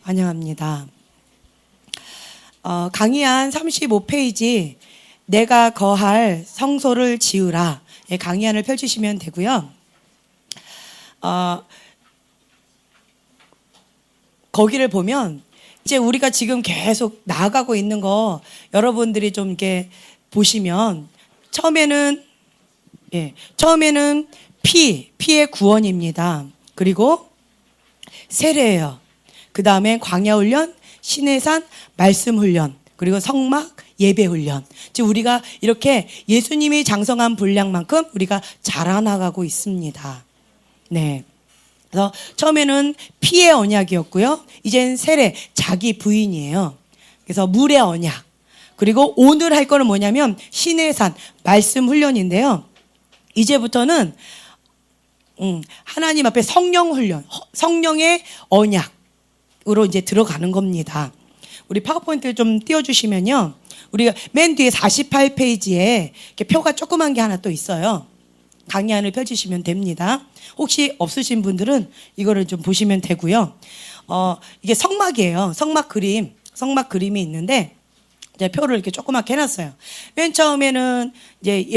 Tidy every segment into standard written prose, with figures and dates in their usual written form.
환영합니다. 강의한 35페이지 내가 거할 성소를 지으라 강의안을 펼치시면 되고요. 거기를 보면 이제 우리가 지금 계속 나아가고 있는 거 여러분들이 좀 이렇게 보시면 처음에는 피의 구원입니다. 그리고 세례예요. 그 다음에 광야훈련, 시내산 말씀훈련, 그리고 성막 예배훈련. 즉 우리가 이렇게 예수님이 장성한 분량만큼 우리가 자라나가고 있습니다. 네. 그래서 처음에는 피의 언약이었고요. 이젠 세례, 자기 부인이에요. 그래서 물의 언약. 그리고 오늘 할 거는 뭐냐면 시내산 말씀 훈련인데요. 이제부터는 하나님 앞에 성령 훈련, 성령의 언약으로 이제 들어가는 겁니다. 우리 파워포인트를 좀 띄워주시면요. 우리가 맨 뒤에 48페이지에 이렇게 표가 조그만 게 하나 또 있어요. 강의안을 펼치시면 됩니다. 혹시 없으신 분들은 이거를 좀 보시면 되고요. 이게 성막이에요. 성막 그림이 있는데 이제 표를 이렇게 조그맣게 해놨어요. 맨 처음에는 이제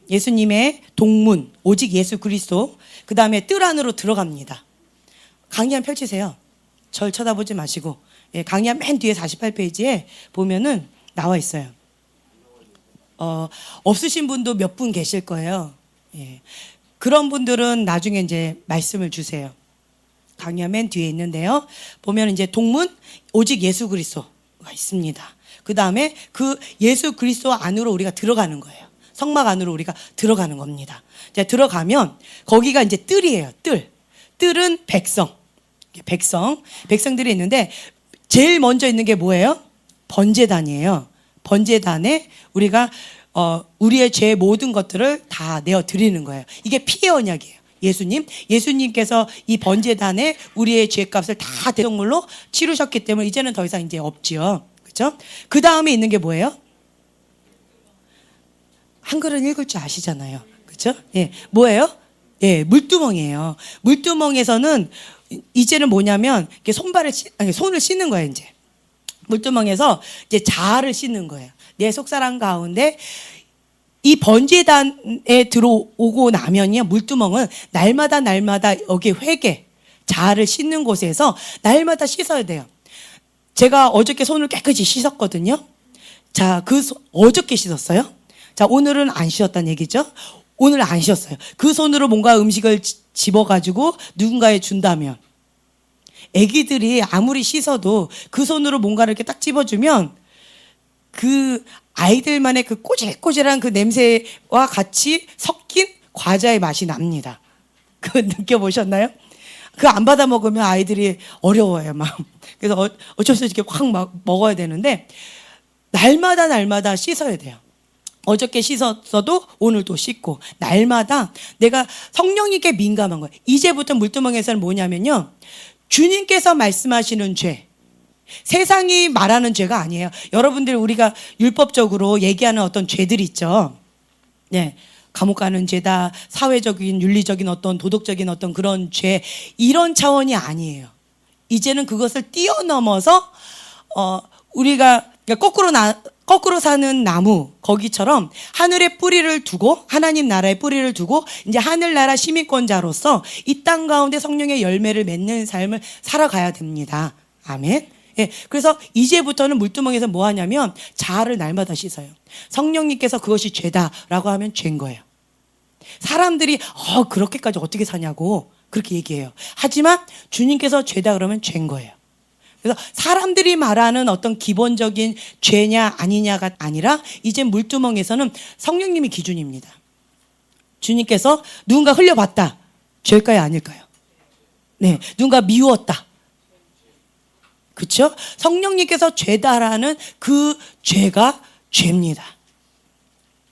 예수님의 동문, 오직 예수 그리스도, 그 다음에 뜰 안으로 들어갑니다. 강의안 펼치세요. 절 쳐다보지 마시고. 강의안 맨 뒤에 48페이지에 보면은 나와 있어요. 없으신 분도 몇 분 계실 거예요. 그런 분들은 나중에 이제 말씀을 주세요. 강의안 맨 뒤에 있는데요. 보면 이제 동문, 오직 예수 그리스도가 있습니다. 그 다음에 그 예수 그리스도 안으로 우리가 들어가는 거예요. 성막 안으로 우리가 들어가는 겁니다. 이제 들어가면 거기가 이제 뜰이에요. 뜰은 백성들이 있는데 제일 먼저 있는 게 뭐예요? 번제단이에요. 번제단에 우리가 우리의 죄 모든 것들을 다 내어 드리는 거예요. 이게 피의 언약이에요. 예수님께서 이 번제단에 우리의 죄값을 다 대속물로 치르셨기 때문에 이제는 더 이상 이제 없지요. 그렇죠? 그 다음에 있는 게 뭐예요? 한글은 읽을 줄 아시잖아요. 그렇죠? 뭐예요? 물두멍이에요. 물두멍에서는 이제는 뭐냐면 손을 씻는 거예요. 이제 물두멍에서 이제 자아를 씻는 거예요. 내 속사람 가운데 이 번제단에 들어오고 나면요, 물두멍은 날마다 여기 자아를 씻는 곳에서 날마다 씻어야 돼요. 제가 어저께 손을 깨끗이 씻었거든요. 자, 어저께 씻었어요. 자, 오늘은 안 씻었다는 얘기죠. 오늘 안 씻었어요. 그 손으로 뭔가 음식을 집어가지고 누군가에 준다면, 애기들이 아무리 씻어도 그 손으로 뭔가를 이렇게 딱 집어주면 그 아이들만의 그 꼬질꼬질한 그 냄새와 같이 섞인 과자의 맛이 납니다. 그거 느껴보셨나요? 그거 안 받아 먹으면 아이들이 어려워요, 막. 그래서 어쩔 수 없이 이렇게 확 먹어야 되는데, 날마다 씻어야 돼요. 어저께 씻었어도 오늘도 씻고, 날마다 내가 성령님께 민감한 거예요. 이제부터 물두멍에서는 뭐냐면요, 주님께서 말씀하시는 죄, 세상이 말하는 죄가 아니에요. 여러분들 우리가 율법적으로 얘기하는 어떤 죄들 있죠. 감옥 가는 죄다, 사회적인 윤리적인 어떤 도덕적인 어떤 그런 죄, 이런 차원이 아니에요. 이제는 그것을 뛰어넘어서 우리가 거꾸로 사는 나무 거기처럼 하늘의 뿌리를 두고, 하나님 나라의 뿌리를 두고 이제 하늘나라 시민권자로서 이 땅 가운데 성령의 열매를 맺는 삶을 살아가야 됩니다. 아멘. 그래서 이제부터는 물두멍에서 뭐 하냐면 자아를 날마다 씻어요. 성령님께서 그것이 죄다라고 하면 죄인 거예요. 사람들이 그렇게까지 어떻게 사냐고 그렇게 얘기해요. 하지만 주님께서 죄다 그러면 죄인 거예요. 그래서 사람들이 말하는 어떤 기본적인 죄냐 아니냐가 아니라 이제 물두멍에서는 성령님이 기준입니다. 주님께서 누군가 흘려봤다, 죄일까요 아닐까요? 누군가 미웠다, 그렇죠? 성령님께서 죄다라는 그 죄가 죄입니다.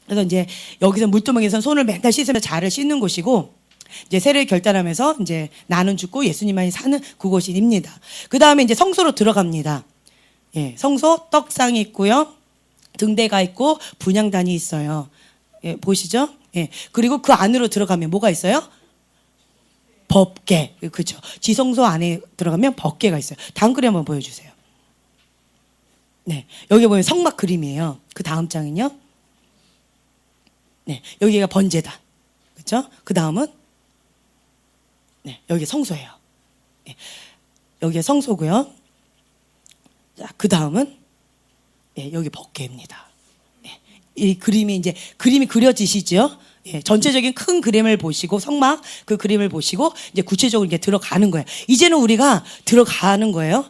그래서 이제 여기서 물두멍에서는 손을 맨날 씻으면서 자를 씻는 곳이고, 이제 세례를 결단하면서 이제 나는 죽고 예수님만이 사는 그곳입니다. 그 다음에 이제 성소로 들어갑니다. 성소 떡상이 있고요, 등대가 있고 분향단이 있어요. 보시죠? 그리고 그 안으로 들어가면 뭐가 있어요? 법궤. 그죠? 지성소 안에 들어가면 법궤가 있어요. 다음 그림 한번 보여주세요. 네. 여기 보면 성막 그림이에요. 그 다음 장은요. 네. 여기가 번제단. 그죠? 그 다음은 네. 여기 성소예요. 네. 여기가 성소고요. 자, 그 다음은 네. 여기 법궤입니다. 네. 이 그림이 이제 그림이 그려지시죠? 예, 전체적인 큰 그림을 보시고 성막 그 그림을 보시고 이제 구체적으로 이제 들어가는 거예요. 이제는 우리가 들어가는 거예요.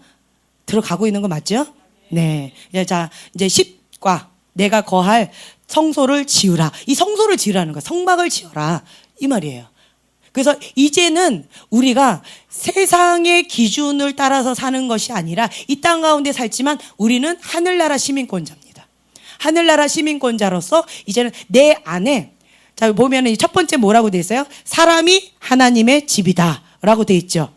들어가고 있는 거 맞죠? 네. 자, 이제 10과 내가 거할 성소를 지으라. 이 성소를 지으라는 거야. 성막을 지어라. 이 말이에요. 그래서 이제는 우리가 세상의 기준을 따라서 사는 것이 아니라 이 땅 가운데 살지만 우리는 하늘나라 시민권자입니다. 하늘나라 시민권자로서 이제는 내 안에 자, 보면은 첫 번째 뭐라고 돼 있어요? 사람이 하나님의 집이다. 라고 돼 있죠.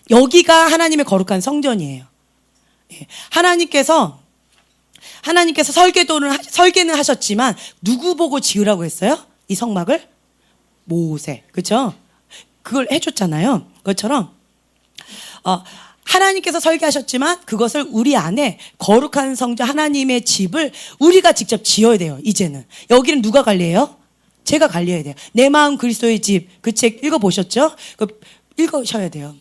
여기가 하나님의 거룩한 성전이에요. 하나님께서 설계는 하셨지만 누구 보고 지으라고 했어요? 이 성막을? 모세. 그죠? 그걸 해줬잖아요. 그것처럼, 하나님께서 설계하셨지만 그것을 우리 안에 거룩한 성전 하나님의 집을 우리가 직접 지어야 돼요. 이제는. 여기는 누가 관리해요? 제가 관리해야 돼요. 내 마음 그리스도의 집. 그 책 읽어보셨죠? 읽으셔야 돼요.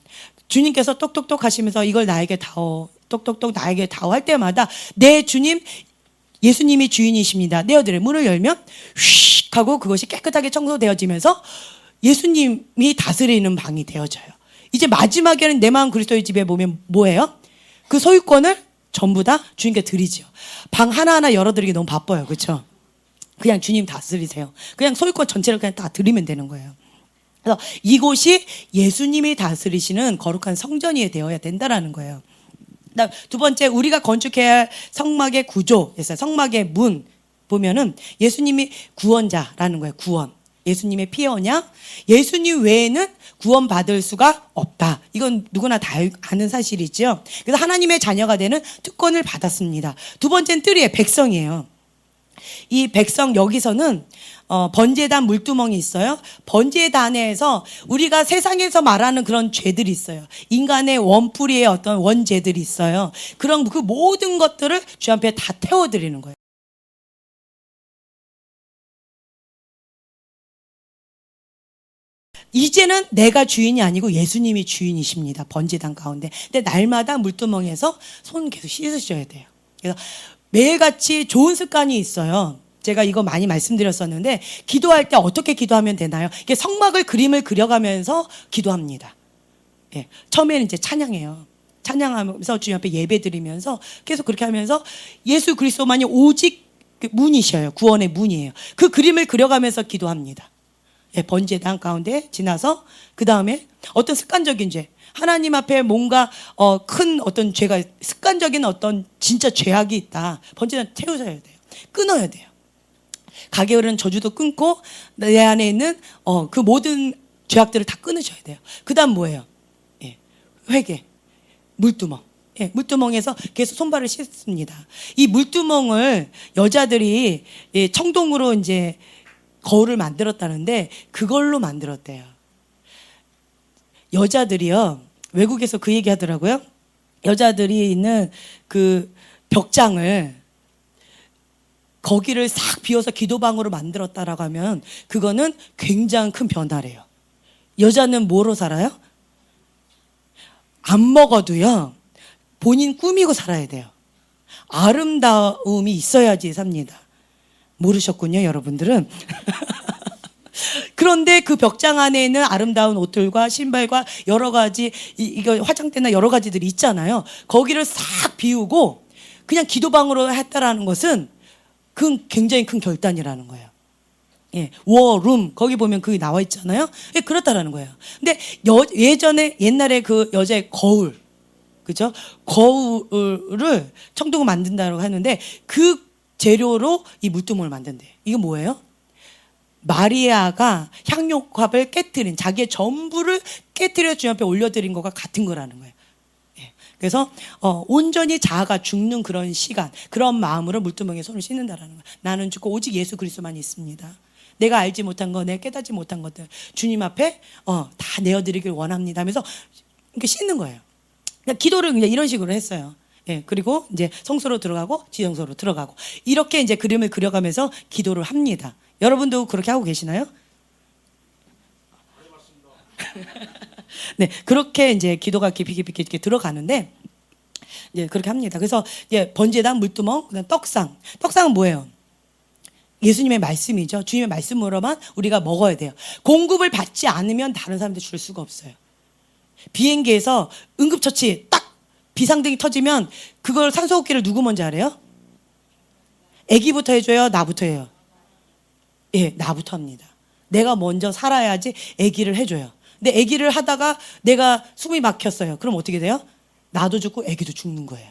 주님께서 똑똑똑 하시면서 이걸 나에게 다오. 똑똑똑 나에게 다오 할 때마다 내 주님, 예수님이 주인이십니다. 내어드려. 문을 열면 휙 하고 그것이 깨끗하게 청소되어지면서 예수님이 다스리는 방이 되어져요. 이제 마지막에는 내 마음 그리스도의 집에 보면 뭐예요? 그 소유권을 전부 다 주님께 드리죠. 방 하나하나 열어드리기 너무 바빠요. 그렇죠? 그냥 주님 다스리세요. 그냥 소유권 전체를 그냥 다 드리면 되는 거예요. 그래서 이곳이 예수님이 다스리시는 거룩한 성전이 되어야 된다라는 거예요. 두 번째, 우리가 건축해야 할 성막의 구조에서 성막의 문 보면은 예수님이 구원자라는 거예요. 구원. 예수님의 피의 언약. 예수님 외에는 구원받을 수가 없다. 이건 누구나 다 아는 사실이죠. 그래서 하나님의 자녀가 되는 특권을 받았습니다. 두 번째는 뜰이에요. 백성이에요. 이 백성 여기서는 번제단 물두멍이 있어요. 번제단에서 우리가 세상에서 말하는 그런 죄들이 있어요. 인간의 원뿌리의 어떤 원죄들이 있어요. 그런 그 모든 것들을 주 앞에 다 태워드리는 거예요. 이제는 내가 주인이 아니고 예수님이 주인이십니다. 번제단 가운데. 근데 날마다 물두멍에서 손 계속 씻으셔야 돼요. 그래서 매일같이 좋은 습관이 있어요. 제가 이거 많이 말씀드렸었는데 기도할 때 어떻게 기도하면 되나요? 이게 성막을 그림을 그려가면서 기도합니다. 예, 처음에는 이제 찬양해요. 찬양하면서 주님 앞에 예배드리면서 계속 그렇게 하면서 예수 그리스도만이 오직 문이셔요. 구원의 문이에요. 그 그림을 그려가면서 기도합니다. 예, 번제단 가운데 지나서 그 다음에 어떤 습관적인 죄, 하나님 앞에 뭔가 큰 어떤 죄가 습관적인 어떤 진짜 죄악이 있다. 번제단 태우셔야 돼요. 끊어야 돼요. 가게으로는 저주도 끊고 내 안에 있는 그 모든 죄악들을 다 끊으셔야 돼요. 그 다음 뭐예요? 예, 회개, 물두멍. 예, 물두멍에서 계속 손발을 씻습니다. 이 물두멍을 여자들이 청동으로 이제 거울을 만들었다는데 그걸로 만들었대요. 여자들이요, 외국에서 그 얘기 하더라고요. 여자들이 있는 그 벽장을 거기를 싹 비워서 기도방으로 만들었다라고 하면 그거는 굉장히 큰 변화래요. 여자는 뭐로 살아요? 안 먹어도요, 본인 꾸미고 살아야 돼요. 아름다움이 있어야지 삽니다. 모르셨군요, 여러분들은. 그런데 그 벽장 안에 있는 아름다운 옷들과 신발과 여러 가지 이거 화장대나 여러 가지들이 있잖아요. 거기를 싹 비우고 그냥 기도방으로 했다라는 것은 그 굉장히 큰 결단이라는 거예요. 예, 워룸 거기 보면 그게 나와 있잖아요. 예, 그렇다라는 거예요. 근데 예전에 옛날에 그 여자의 거울, 그죠? 거울을 청동을 만든다고 하는데 그 재료로 이 물두멍을 만든대. 이게 뭐예요? 마리아가 향료값을 깨뜨린 자기의 전부를 깨뜨려 주님 앞에 올려드린 것과 같은 거라는 거예요. 예. 그래서 온전히 자아가 죽는 그런 시간, 그런 마음으로 물두멍에 손을 씻는다라는 거예요. 나는 죽고 오직 예수 그리스도만 있습니다. 내가 알지 못한 거, 내가 깨닫지 못한 것들 주님 앞에 다 내어드리길 원합니다 하면서 이렇게 씻는 거예요. 그러니까 기도를 그냥 이런 식으로 했어요. 예, 그리고 이제 성소로 들어가고 지성소로 들어가고 이렇게 이제 그림을 그려가면서 기도를 합니다. 여러분도 그렇게 하고 계시나요? 네, 그렇게 이제 기도가 깊이 이렇게 들어가는데 이제 그렇게 합니다. 그래서 이제 번제단, 물두멍, 그다음 떡상. 떡상은 뭐예요? 예수님의 말씀이죠. 주님의 말씀으로만 우리가 먹어야 돼요. 공급을 받지 않으면 다른 사람한테 줄 수가 없어요. 비행기에서 응급처치 딱 비상등이 터지면 그걸 산소호흡기를 누구 먼저 하래요? 아기부터 해줘요? 나부터 해요? 예, 나부터 합니다. 내가 먼저 살아야지 아기를 해줘요. 근데 아기를 하다가 내가 숨이 막혔어요. 그럼 어떻게 돼요? 나도 죽고 아기도 죽는 거예요.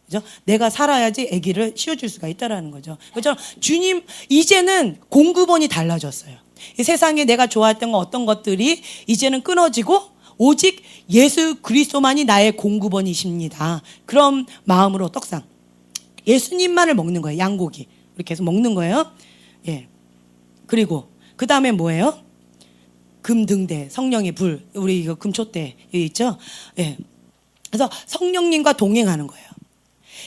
그죠? 내가 살아야지 아기를 씌워줄 수가 있다라는 거죠. 그죠? 주님, 이제는 공급원이 달라졌어요. 이 세상에 내가 좋아했던 어떤 것들이 이제는 끊어지고 오직 예수 그리스도만이 나의 공급원이십니다. 그런 마음으로 떡상. 예수님만을 먹는 거예요. 양고기. 이렇게 해서 먹는 거예요. 예. 그리고 그 다음에 뭐예요? 금등대, 성령의 불. 우리 이거 금촛대 여기 있죠? 예. 그래서 성령님과 동행하는 거예요.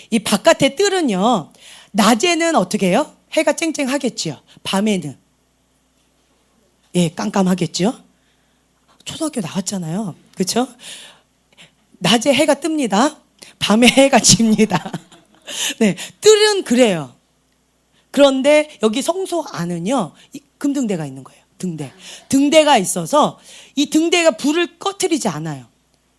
이 바깥의 뜰은요, 낮에는 어떻게 해요? 해가 쨍쨍하겠지요. 밤에는 예, 깜깜하겠죠. 초등학교 나왔잖아요. 그렇죠? 낮에 해가 뜹니다. 밤에 해가 집니다. 네, 뜰은 그래요. 그런데 여기 성소 안은요, 이 금등대가 있는 거예요. 등대가 있어서 이 등대가 불을 꺼트리지 않아요.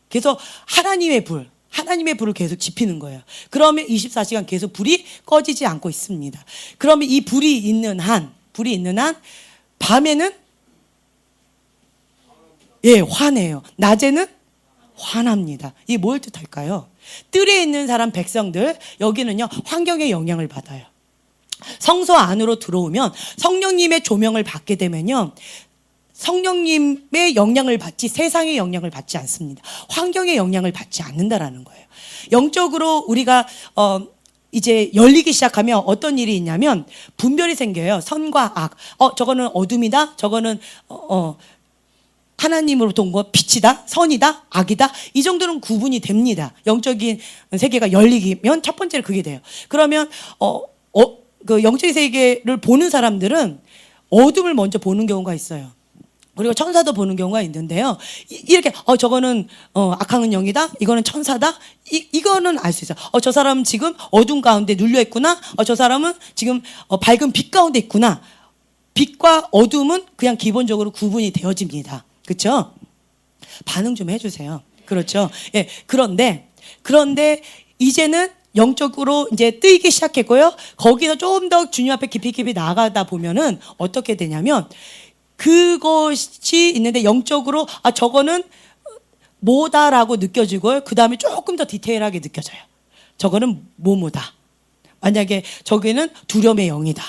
그래서 하나님의 불을 계속 지피는 거예요. 그러면 24시간 계속 불이 꺼지지 않고 있습니다. 그러면 이 불이 있는 한 밤에는 예, 환해요. 낮에는 환합니다. 이게 뭘 뜻할까요? 뜰에 있는 사람 백성들, 여기는요, 환경의 영향을 받아요. 성소 안으로 들어오면 성령님의 조명을 받게 되면요, 성령님의 영향을 받지 세상의 영향을 받지 않습니다. 환경의 영향을 받지 않는다라는 거예요. 영적으로 우리가 이제 열리기 시작하면 어떤 일이 있냐면 분별이 생겨요. 선과 악. 저거는 어둠이다. 저거는 하나님으로부터 온 거 빛이다, 선이다, 악이다. 이 정도는 구분이 됩니다. 영적인 세계가 열리면 첫 번째로 그게 돼요. 그러면 그 영적인 세계를 보는 사람들은 어둠을 먼저 보는 경우가 있어요. 그리고 천사도 보는 경우가 있는데요. 이렇게 저거는 악한 영이다. 이거는 천사다. 이거는 알 수 있어요. 저 사람은 지금 어둠 가운데 눌려 있구나. 저 사람은 지금 밝은 빛 가운데 있구나. 빛과 어둠은 그냥 기본적으로 구분이 되어집니다. 그렇죠? 반응 좀 해주세요. 그렇죠? 예. 그런데 이제는 영적으로 이제 뜨이기 시작했고요. 거기서 조금 더 주님 앞에 깊이 나아가다 보면은 어떻게 되냐면 그것이 있는데 영적으로 저거는 뭐다라고 느껴지고요. 그 다음에 조금 더 디테일하게 느껴져요. 저거는 뭐뭐다. 만약에 저기는 두려움의 영이다.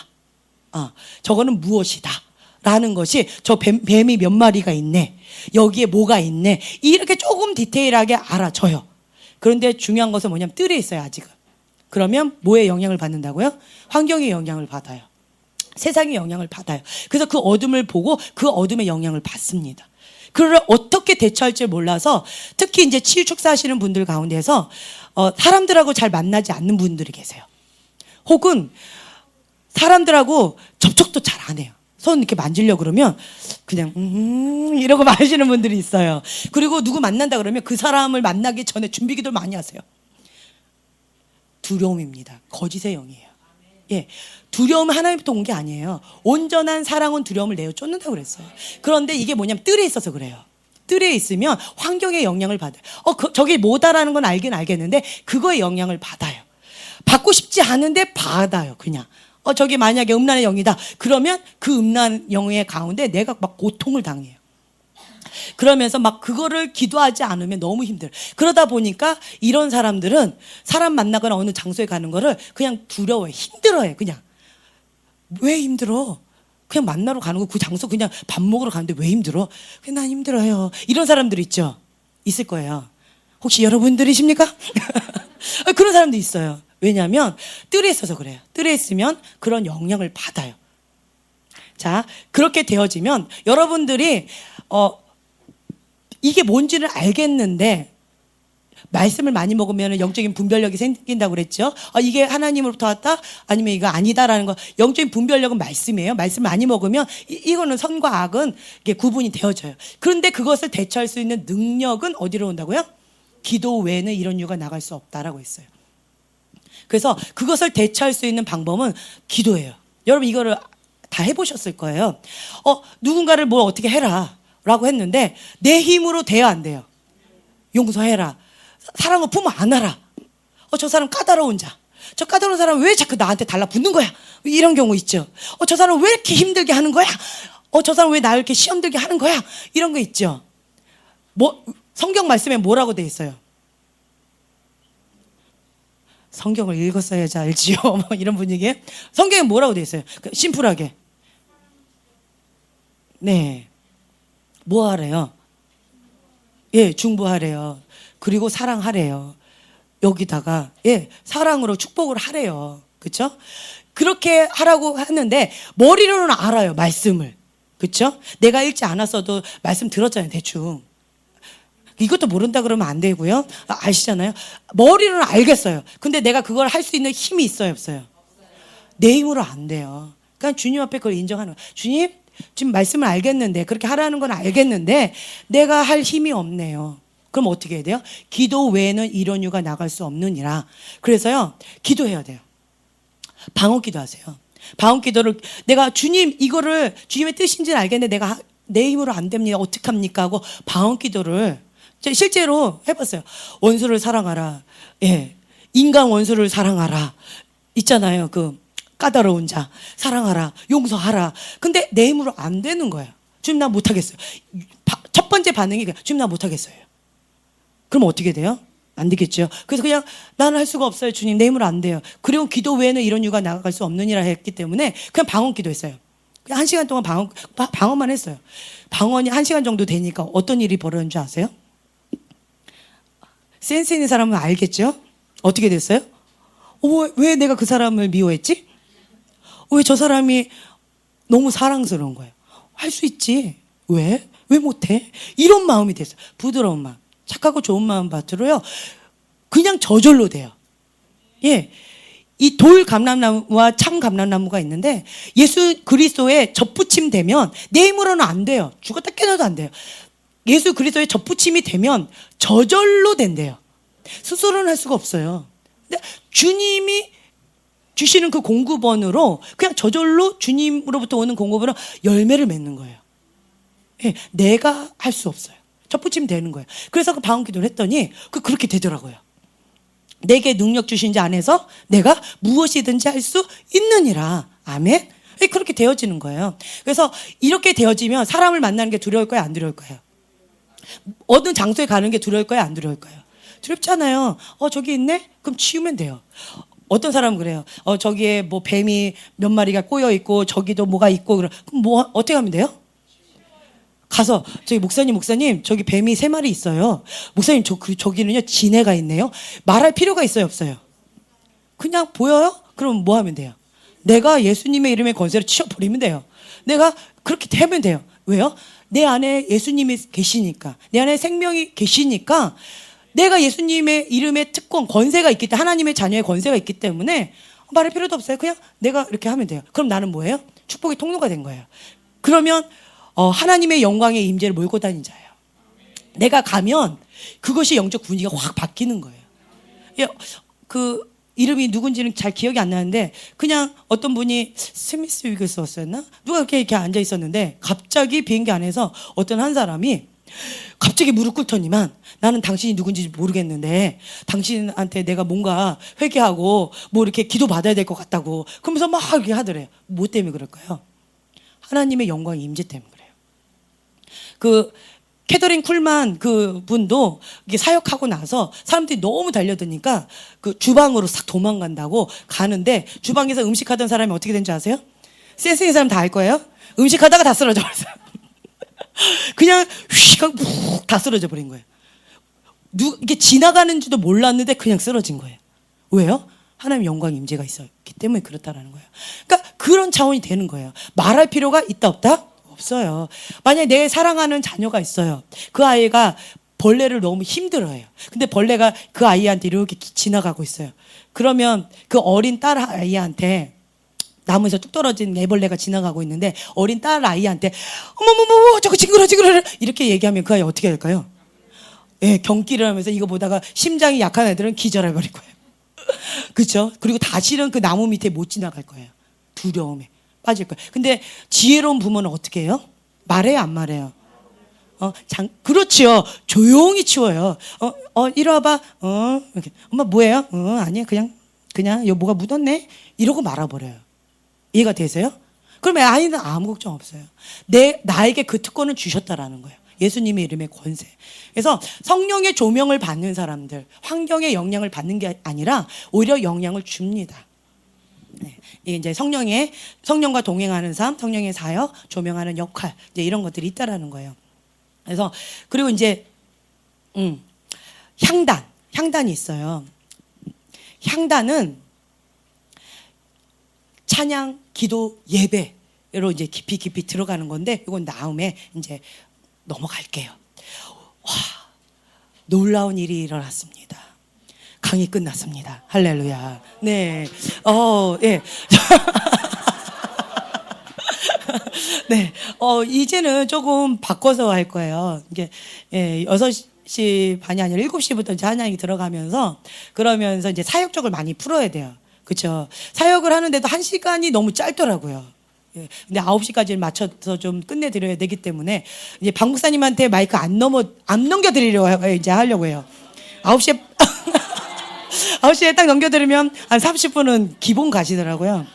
저거는 무엇이다. 라는 것이 저 뱀이 몇 마리가 있네. 여기에 뭐가 있네. 이렇게 조금 디테일하게 알아져요. 그런데 중요한 것은 뭐냐면 뜰에 있어요, 아직은. 그러면 뭐에 영향을 받는다고요? 환경의 영향을 받아요. 세상의 영향을 받아요. 그래서 그 어둠을 보고 그 어둠의 영향을 받습니다. 그걸 어떻게 대처할지 몰라서 특히 이제 치유 축사하시는 분들 가운데서 사람들하고 잘 만나지 않는 분들이 계세요. 혹은 사람들하고 접촉도 잘 안 해요. 손 이렇게 만지려고 그러면 그냥 이러고 마시는 분들이 있어요. 그리고 누구 만난다 그러면 그 사람을 만나기 전에 준비 기도를 많이 하세요. 두려움입니다. 거짓의 영이에요. 예, 두려움은 하나님부터 온 게 아니에요. 온전한 사랑은 두려움을 내어 쫓는다고 그랬어요. 그런데 이게 뭐냐면 뜰에 있어서 그래요. 뜰에 있으면 환경의 영향을 받아요. 저게 뭐다라는 건 알긴 알겠는데 그거의 영향을 받아요. 받고 싶지 않은데 받아요. 그냥 저게 만약에 음란의 영이다 그러면 그 음란 영의 가운데 내가 막 고통을 당해요. 그러면서 막 그거를 기도하지 않으면 너무 힘들어요. 그러다 보니까 이런 사람들은 사람 만나거나 어느 장소에 가는 거를 그냥 두려워해. 힘들어해. 그냥 왜 힘들어? 그냥 만나러 가는 거 그 장소 그냥 밥 먹으러 가는데 왜 힘들어? 그냥 난 힘들어요. 이런 사람들 있죠? 있을 거예요. 혹시 여러분들이십니까? 그런 사람도 있어요. 왜냐하면 뜰에 있어서 그래요. 뜰에 있으면 그런 영향을 받아요. 자, 그렇게 되어지면 여러분들이 이게 뭔지를 알겠는데 말씀을 많이 먹으면 영적인 분별력이 생긴다고 그랬죠. 이게 하나님으로부터 왔다? 아니면 이거 아니다라는 거. 영적인 분별력은 말씀이에요. 말씀 많이 먹으면 이거는 선과 악은 이게 구분이 되어져요. 그런데 그것을 대처할 수 있는 능력은 어디로 온다고요? 기도 외에는 이런 이유가 나갈 수 없다라고 했어요. 그래서 그것을 대처할 수 있는 방법은 기도예요. 여러분 이거를 다 해보셨을 거예요. 누군가를 뭘 어떻게 해라 라고 했는데 내 힘으로 돼야 안 돼요. 용서해라. 사랑을 품어 안아라. 저 사람 까다로운 자. 저 까다로운 사람 왜 자꾸 나한테 달라붙는 거야? 이런 경우 있죠. 저 사람 왜 이렇게 힘들게 하는 거야? 저 사람 왜 나 이렇게 시험 들게 하는 거야? 이런 거 있죠. 성경 말씀에 뭐라고 돼 있어요? 성경을 읽었어야지 알지요. 이런 분위기에 성경에 뭐라고 돼 있어요? 심플하게. 네. 뭐 하래요? 예, 중보하래요. 그리고 사랑하래요. 여기다가 사랑으로 축복을 하래요. 그렇죠? 그렇게 하라고 하는데 머리로는 알아요. 말씀을. 그렇죠? 내가 읽지 않았어도 말씀 들었잖아요. 대충. 이것도 모른다 그러면 안 되고요. 아시잖아요. 머리로는 알겠어요. 근데 내가 그걸 할 수 있는 힘이 있어요, 없어요? 내 힘으로 안 돼요. 그러니까 주님 앞에 그걸 인정하는 거예요. 주님, 지금 말씀을 알겠는데 그렇게 하라는 건 알겠는데 내가 할 힘이 없네요. 그럼 어떻게 해야 돼요? 기도 외에는 이런 이유가 나갈 수 없느니라. 그래서요, 기도해야 돼요. 방언 기도하세요. 방언 기도를 내가 주님 이거를 주님의 뜻인지는 알겠는데 내가 내 힘으로 안 됩니다. 어떡합니까? 하고 방언 기도를 실제로 해봤어요. 원수를 사랑하라. 예, 인간 원수를 사랑하라. 있잖아요. 그 까다로운 자 사랑하라. 용서하라. 근데 내 힘으로 안 되는 거예요. 주님 나 못하겠어요. 첫 번째 반응이 주님 나 못하겠어요. 그럼 어떻게 돼요? 안 되겠죠. 그래서 그냥 나는 할 수가 없어요. 주님 내 힘으로 안 돼요. 그리고 기도 외에는 이런 이유가 나아갈 수 없느니라 했기 때문에 그냥 방언 기도했어요. 그냥 1시간 동안 방언만 했어요. 방언이 1시간 정도 되니까 어떤 일이 벌어진 줄 아세요? 센스 있는 사람은 알겠죠? 어떻게 됐어요? 왜 내가 그 사람을 미워했지? 왜 저 사람이 너무 사랑스러운 거예요? 할 수 있지. 왜? 왜 못해? 이런 마음이 됐어요. 부드러운 마음. 착하고 좋은 마음 밭으로요. 그냥 저절로 돼요. 예. 이 돌 감람나무와 참 감람나무가 있는데 예수 그리스도에 접붙임 되면 내 힘으로는 안 돼요. 죽었다 깨어나도 안 돼요. 예수 그리스도에 접붙임이 되면 저절로 된대요. 스스로는 할 수가 없어요. 근데 주님이 주시는 그 공급원으로 그냥 저절로 주님으로부터 오는 공급으로 열매를 맺는 거예요. 예, 내가 할 수 없어요. 접붙이면 되는 거예요. 그래서 그 방언 기도를 했더니 그렇게 되더라고요. 내게 능력 주신 자 안에서 내가 무엇이든지 할 수 있느니라. 아멘. 그렇게 되어지는 거예요. 그래서 이렇게 되어지면 사람을 만나는 게 두려울 거예요, 안 두려울 거예요? 어느 장소에 가는 게 두려울 거예요, 안 두려울 거예요? 두렵잖아요. 저기 있네? 그럼 치우면 돼요. 어떤 사람은 그래요. 저기에 뭐 뱀이 몇 마리가 꼬여 있고 저기도 뭐가 있고 그럼 어떻게 하면 돼요? 가서 저기 목사님 저기 뱀이 3마리 있어요. 목사님 저기는요 지네가 있네요. 말할 필요가 있어요, 없어요? 그냥 보여요? 그럼 뭐 하면 돼요? 내가 예수님의 이름의 권세를 치워버리면 돼요. 내가 그렇게 하면 돼요. 왜요? 내 안에 예수님이 계시니까, 내 안에 생명이 계시니까 내가 예수님의 이름의 특권, 권세가 있기 때문에, 하나님의 자녀의 권세가 있기 때문에 말할 필요도 없어요. 그냥 내가 이렇게 하면 돼요. 그럼 나는 뭐예요? 축복의 통로가 된 거예요. 그러면 하나님의 영광의 임재를 몰고 다닌 자예요. 내가 가면 그것이 영적 분위기가 확 바뀌는 거예요. 그 이름이 누군지는 잘 기억이 안 나는데 그냥 어떤 분이 스미스 위글스였나? 누가 이렇게 앉아 있었는데 갑자기 비행기 안에서 어떤 한 사람이 갑자기 무릎 꿇더니만 나는 당신이 누군지 모르겠는데 당신한테 내가 뭔가 회개하고 뭐 이렇게 기도 받아야 될 것 같다고 그러면서 막 이렇게 하더래요. 뭐 때문에 그럴까요? 하나님의 영광의 임재 때문에 그래요. 그 캐더린 쿨만 그 분도 이게 사역하고 나서 사람들이 너무 달려드니까 그 주방으로 싹 도망간다고 가는데 주방에서 음식하던 사람이 어떻게 된지 아세요? 센스 있는 사람 다 알 거예요. 음식하다가 다 쓰러져 버렸어요. 그냥 휙 하고 다 쓰러져 버린 거예요. 이게 지나가는지도 몰랐는데 그냥 쓰러진 거예요. 왜요? 하나님 영광 임재가 있었기 때문에 그렇다라는 거예요. 그러니까 그런 차원이 되는 거예요. 말할 필요가 있다 없다? 없어요. 만약에 내 사랑하는 자녀가 있어요. 그 아이가 벌레를 너무 힘들어해요. 근데 벌레가 그 아이한테 이렇게 지나가고 있어요. 그러면 그 어린 딸 아이한테 나무에서 뚝 떨어진 애벌레가 지나가고 있는데 어린 딸 아이한테 어머머머 저거 징그러 이렇게 얘기하면 그 아이 어떻게 할까요? 예, 경기를 하면서 이거 보다가 심장이 약한 애들은 기절해버릴 거예요. 그렇죠? 그리고 다시는 그 나무 밑에 못 지나갈 거예요. 두려움에 빠질 거예요. 근데 지혜로운 부모는 어떻게 해요? 말해요, 안 말해요? 그렇지요. 조용히 치워요. 이리 와봐. 이렇게. 엄마 뭐예요? 아니야. 그냥 여 뭐가 묻었네? 이러고 말아버려요. 이해가 되세요? 그러면 아이는 아무 걱정 없어요. 나에게 그 특권을 주셨다라는 거예요. 예수님의 이름의 권세. 그래서 성령의 조명을 받는 사람들, 환경의 영향을 받는 게 아니라 오히려 영향을 줍니다. 네. 이게 이제 성령과 동행하는 삶, 성령의 사역, 조명하는 역할, 이제 이런 것들이 있다라는 거예요. 그래서 그리고 이제 향단이 있어요. 향단은 찬양, 기도, 예배로 이제 깊이 들어가는 건데 이건 다음에 이제 넘어갈게요. 와, 놀라운 일이 일어났습니다. 강의 끝났습니다. 할렐루야. 네. 예. 네. 이제는 조금 바꿔서 할 거예요. 이게, 6시 반이 아니라 7시부터 찬양이 들어가면서, 그러면서 이제 사역적을 많이 풀어야 돼요. 그쵸. 사역을 하는데도 1시간이 너무 짧더라고요. 예. 근데 9시까지 맞춰서 좀 끝내드려야 되기 때문에, 이제 방국사님한테 마이크 안 넘겨드리려고 이제 하려고 해요. 9시에 딱 넘겨드리면 한 30분은 기본 가시더라고요.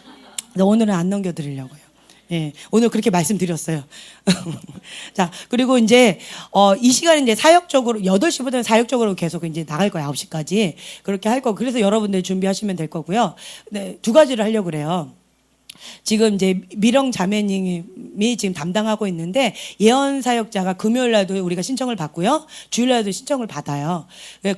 근데 오늘은 안 넘겨드리려고요. 예, 오늘 그렇게 말씀드렸어요. 자, 그리고 이제, 이 시간에 이제 사역적으로, 8시부터는 사역적으로 계속 이제 나갈 거예요. 9시까지. 그렇게 할 거고. 그래서 여러분들 준비하시면 될 거고요. 네, 2가지를 하려고 그래요. 지금 이제 미령 자매님이 지금 담당하고 있는데 예언 사역자가 금요일 날도 우리가 신청을 받고요. 주일 날도 신청을 받아요.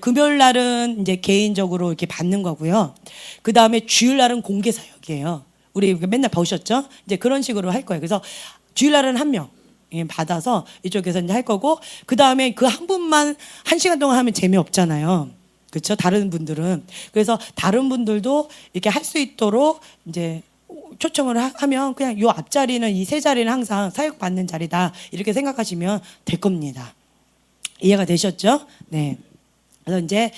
금요일 날은 이제 개인적으로 이렇게 받는 거고요. 그 다음에 주일 날은 공개 사역이에요. 우리 맨날 보셨죠? 이제 그런 식으로 할 거예요. 그래서 주일 날은 1명 받아서 이쪽에서 이제 할 거고, 그 다음에 그 한 분만 1시간 동안 하면 재미없잖아요. 그렇죠? 다른 분들은. 그래서 다른 분들도 이렇게 할 수 있도록 이제 초청을 하면 그냥 요 앞자리는 이 3자리는 항상 사역 받는 자리다 이렇게 생각하시면 될 겁니다. 이해가 되셨죠? 네. 그래서 이제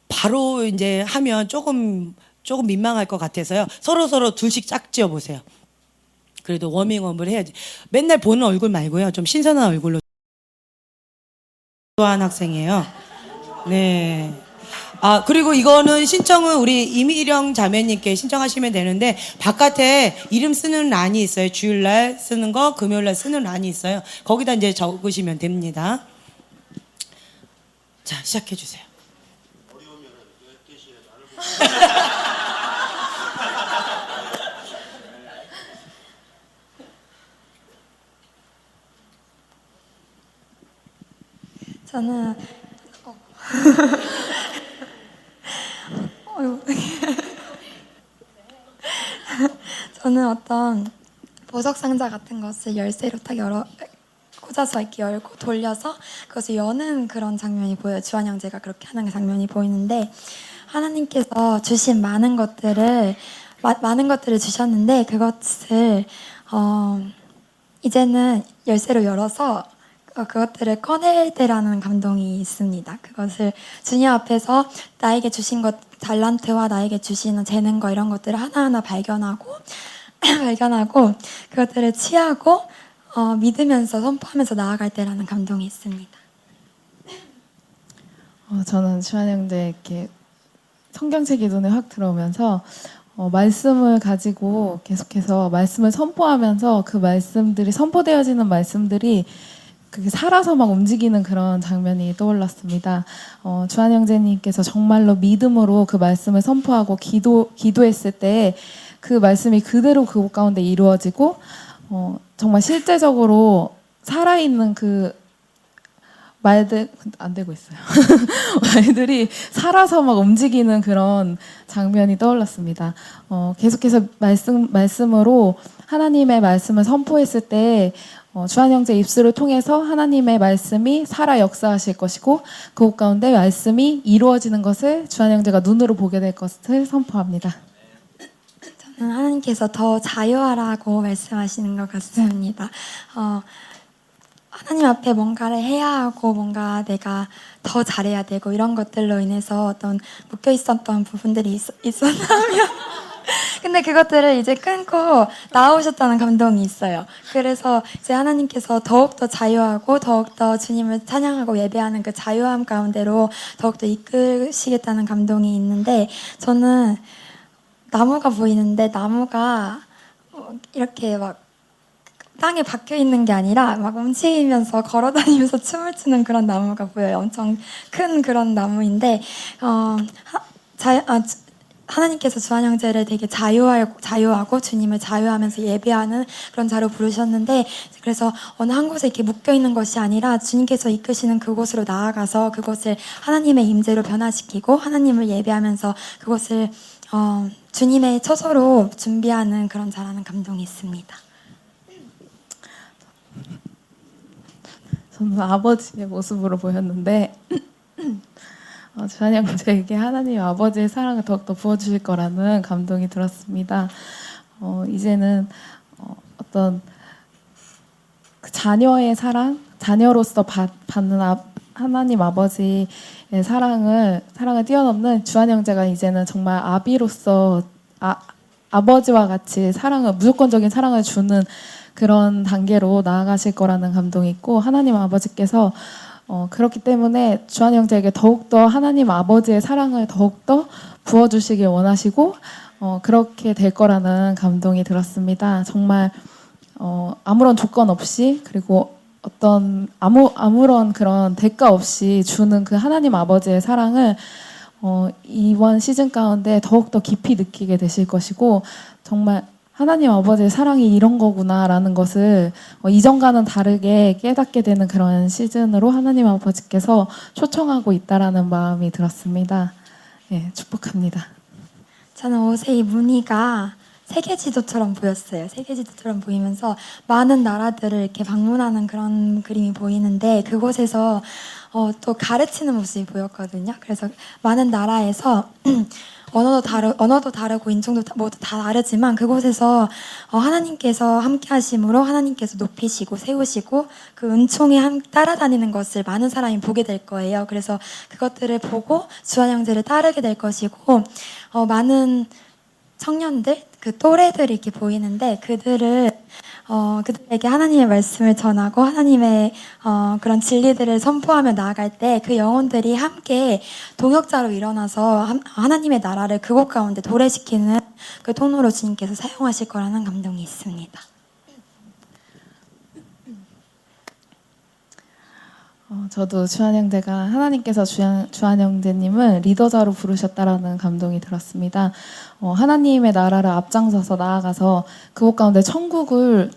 바로 이제 하면 조금 민망할 것 같아서요. 서로 둘씩 짝지어 보세요. 그래도 워밍업을 해야지. 맨날 보는 얼굴 말고요. 좀 신선한 얼굴로. 좋아하는 학생이에요. 네. 그리고 이거는 신청은 우리 이미령 자매님께 신청하시면 되는데, 바깥에 이름 쓰는 란이 있어요. 주일날 쓰는 거, 금요일날 쓰는 란이 있어요. 거기다 이제 적으시면 됩니다. 자, 시작해 주세요. 저는 저는 어떤 보석 상자 같은 것을 열쇠로 딱 꽂아서 이렇게 열고 돌려서 그것을 여는 그런 장면이 보여요. 주한 형제가 그렇게 하는 장면이 보이는데, 하나님께서 주신 많은 것들을 주셨는데 그것을 이제는 열쇠로 열어서 그것들을 꺼낼 때라는 감동이 있습니다. 그것을 주님 앞에서 나에게 주신 것, 달란트와 나에게 주시는 재능과 이런 것들을 하나하나 발견하고 그것들을 취하고 믿으면서 선포하면서 나아갈 때라는 감동이 있습니다. 저는 주한 형제 이렇게 성경책이 눈에 확 들어오면서 말씀을 가지고 계속해서 말씀을 선포하면서 그 말씀들이 선포되어지는 말씀들이 그게 살아서 막 움직이는 그런 장면이 떠올랐습니다. 주한 형제님께서 정말로 믿음으로 그 말씀을 선포하고 기도했을 때 그 말씀이 그대로 그곳 가운데 이루어지고 정말 실제적으로 살아있는 그 말들 안 되고 있어요. 말들이 살아서 막 움직이는 그런 장면이 떠올랐습니다. 계속해서 말씀으로 하나님의 말씀을 선포했을 때 주한 형제 입술을 통해서 하나님의 말씀이 살아 역사하실 것이고 그곳 가운데 말씀이 이루어지는 것을 주한 형제가 눈으로 보게 될 것을 선포합니다. 저는 하나님께서 더 자유하라고 말씀하시는 것 같습니다. 하나님 앞에 뭔가를 해야 하고 뭔가 내가 더 잘해야 되고 이런 것들로 인해서 어떤 묶여 있었던 부분들이 있었다면 근데 그것들을 이제 끊고 나오셨다는 감동이 있어요. 그래서 이제 하나님께서 더욱더 자유하고 더욱더 주님을 찬양하고 예배하는 그 자유함 가운데로 더욱더 이끄시겠다는 감동이 있는데 저는 나무가 보이는데 나무가 이렇게 막 땅에 박혀 있는 게 아니라 막 움직이면서 걸어다니면서 춤을 추는 그런 나무가 보여요. 엄청 큰 그런 나무인데 하나님께서 주한 형제를 되게 자유하고 주님을 자유하면서 예배하는 그런 자로 부르셨는데 그래서 어느 한 곳에 이렇게 묶여 있는 것이 아니라 주님께서 이끄시는 그곳으로 나아가서 그곳을 하나님의 임재로 변화시키고 하나님을 예배하면서 그곳을 주님의 처소로 준비하는 그런 자라는 감동이 있습니다. 저는 아버지의 모습으로 보였는데 주한 형제에게 하나님 아버지의 사랑을 더욱더 부어주실 거라는 감동이 들었습니다. 이제는 어떤 그 자녀의 사랑, 자녀로서 받는 하나님 아버지의 사랑을 뛰어넘는 주한 형제가 이제는 정말 아비로서 아버지와 같이 무조건적인 사랑을 주는 그런 단계로 나아가실 거라는 감동이 있고 하나님 아버지께서 그렇기 때문에 주한 형제에게 더욱더 하나님 아버지의 사랑을 더욱더 부어주시길 원하시고 그렇게 될 거라는 감동이 들었습니다. 정말 아무런 조건 없이 그리고 어떤 아무런 그런 대가 없이 주는 그 하나님 아버지의 사랑을 이번 시즌 가운데 더욱더 깊이 느끼게 되실 것이고 정말 하나님 아버지의 사랑이 이런 거구나라는 것을 이전과는 다르게 깨닫게 되는 그런 시즌으로 하나님 아버지께서 초청하고 있다라는 마음이 들었습니다. 예, 축복합니다. 저는 옷의 이 무늬가 세계 지도처럼 보였어요. 세계 지도처럼 보이면서 많은 나라들을 이렇게 방문하는 그런 그림이 보이는데 그곳에서 또 가르치는 모습이 보였거든요. 그래서 많은 나라에서 언어도 다르고 인종도 모두 다 다르지만 그곳에서 하나님께서 함께 하심으로 하나님께서 높이시고 세우시고 그 은총에 따라다니는 것을 많은 사람이 보게 될 거예요. 그래서 그것들을 보고 주한 형제를 따르게 될 것이고 많은 청년들, 그 또래들이 이렇게 보이는데 그들에게 하나님의 말씀을 전하고 하나님의 그런 진리들을 선포하며 나아갈 때 그 영혼들이 함께 동역자로 일어나서 하나님의 나라를 그곳 가운데 도래시키는 그 통로로 주님께서 사용하실 거라는 감동이 있습니다. 저도 주한 형제가 하나님께서 주한 형제님을 리더자로 부르셨다라는 감동이 들었습니다. 하나님의 나라를 앞장서서 나아가서 그곳 가운데 천국을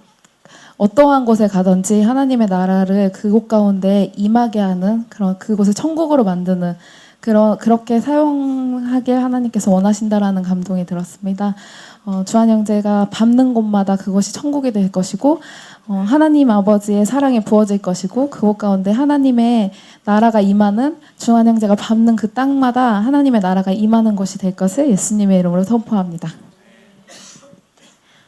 어떠한 곳에 가든지 하나님의 나라를 그곳 가운데 임하게 하는 그곳을 천국으로 만드는 그렇게 사용하길 하나님께서 원하신다라는 감동이 들었습니다. 주한 형제가 밟는 곳마다 그것이 천국이 될 것이고 하나님 아버지의 사랑이 부어질 것이고 그곳 가운데 하나님의 나라가 임하는 주한 형제가 밟는 그 땅마다 하나님의 나라가 임하는 것이 될 것을 예수님의 이름으로 선포합니다.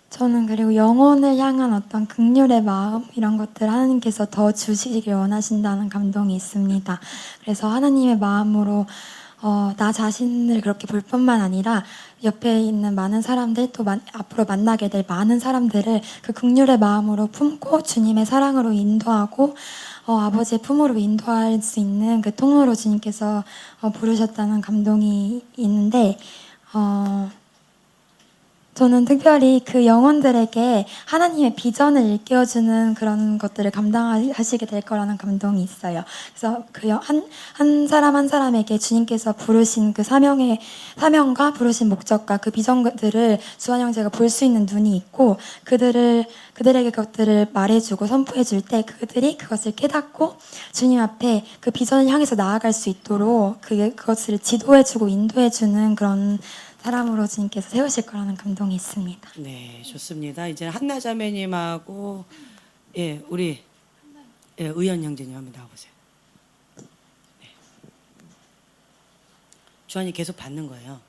저는 그리고 영혼을 향한 어떤 긍휼의 마음 이런 것들 하나님께서 더 주시길 원하신다는 감동이 있습니다. 그래서 하나님의 마음으로 나 자신을 그렇게 볼 뿐만 아니라 옆에 있는 많은 사람들 또 앞으로 만나게 될 많은 사람들을 그 긍휼의 마음으로 품고 주님의 사랑으로 인도하고 아버지의 품으로 인도할 수 있는 그 통로로 주님께서 부르셨다는 감동이 있는데 저는 특별히 그 영혼들에게 하나님의 비전을 일깨워주는 그런 것들을 감당하시게 될 거라는 감동이 있어요. 그래서 한 사람 한 사람에게 주님께서 부르신 그 사명과 부르신 목적과 그 비전들을 주한 형제가 볼 수 있는 눈이 있고 그들에게 그것들을 말해주고 선포해줄 때 그들이 그것을 깨닫고 주님 앞에 그 비전을 향해서 나아갈 수 있도록 그것을 지도해주고 인도해주는 그런 사람으로 주님께서 세우실 거라는 감동이 있습니다. 네, 좋습니다. 이제 한나 자매님하고 예, 우리 의연 형제님 한번 나와보세요. 네. 주한이 계속 받는 거예요.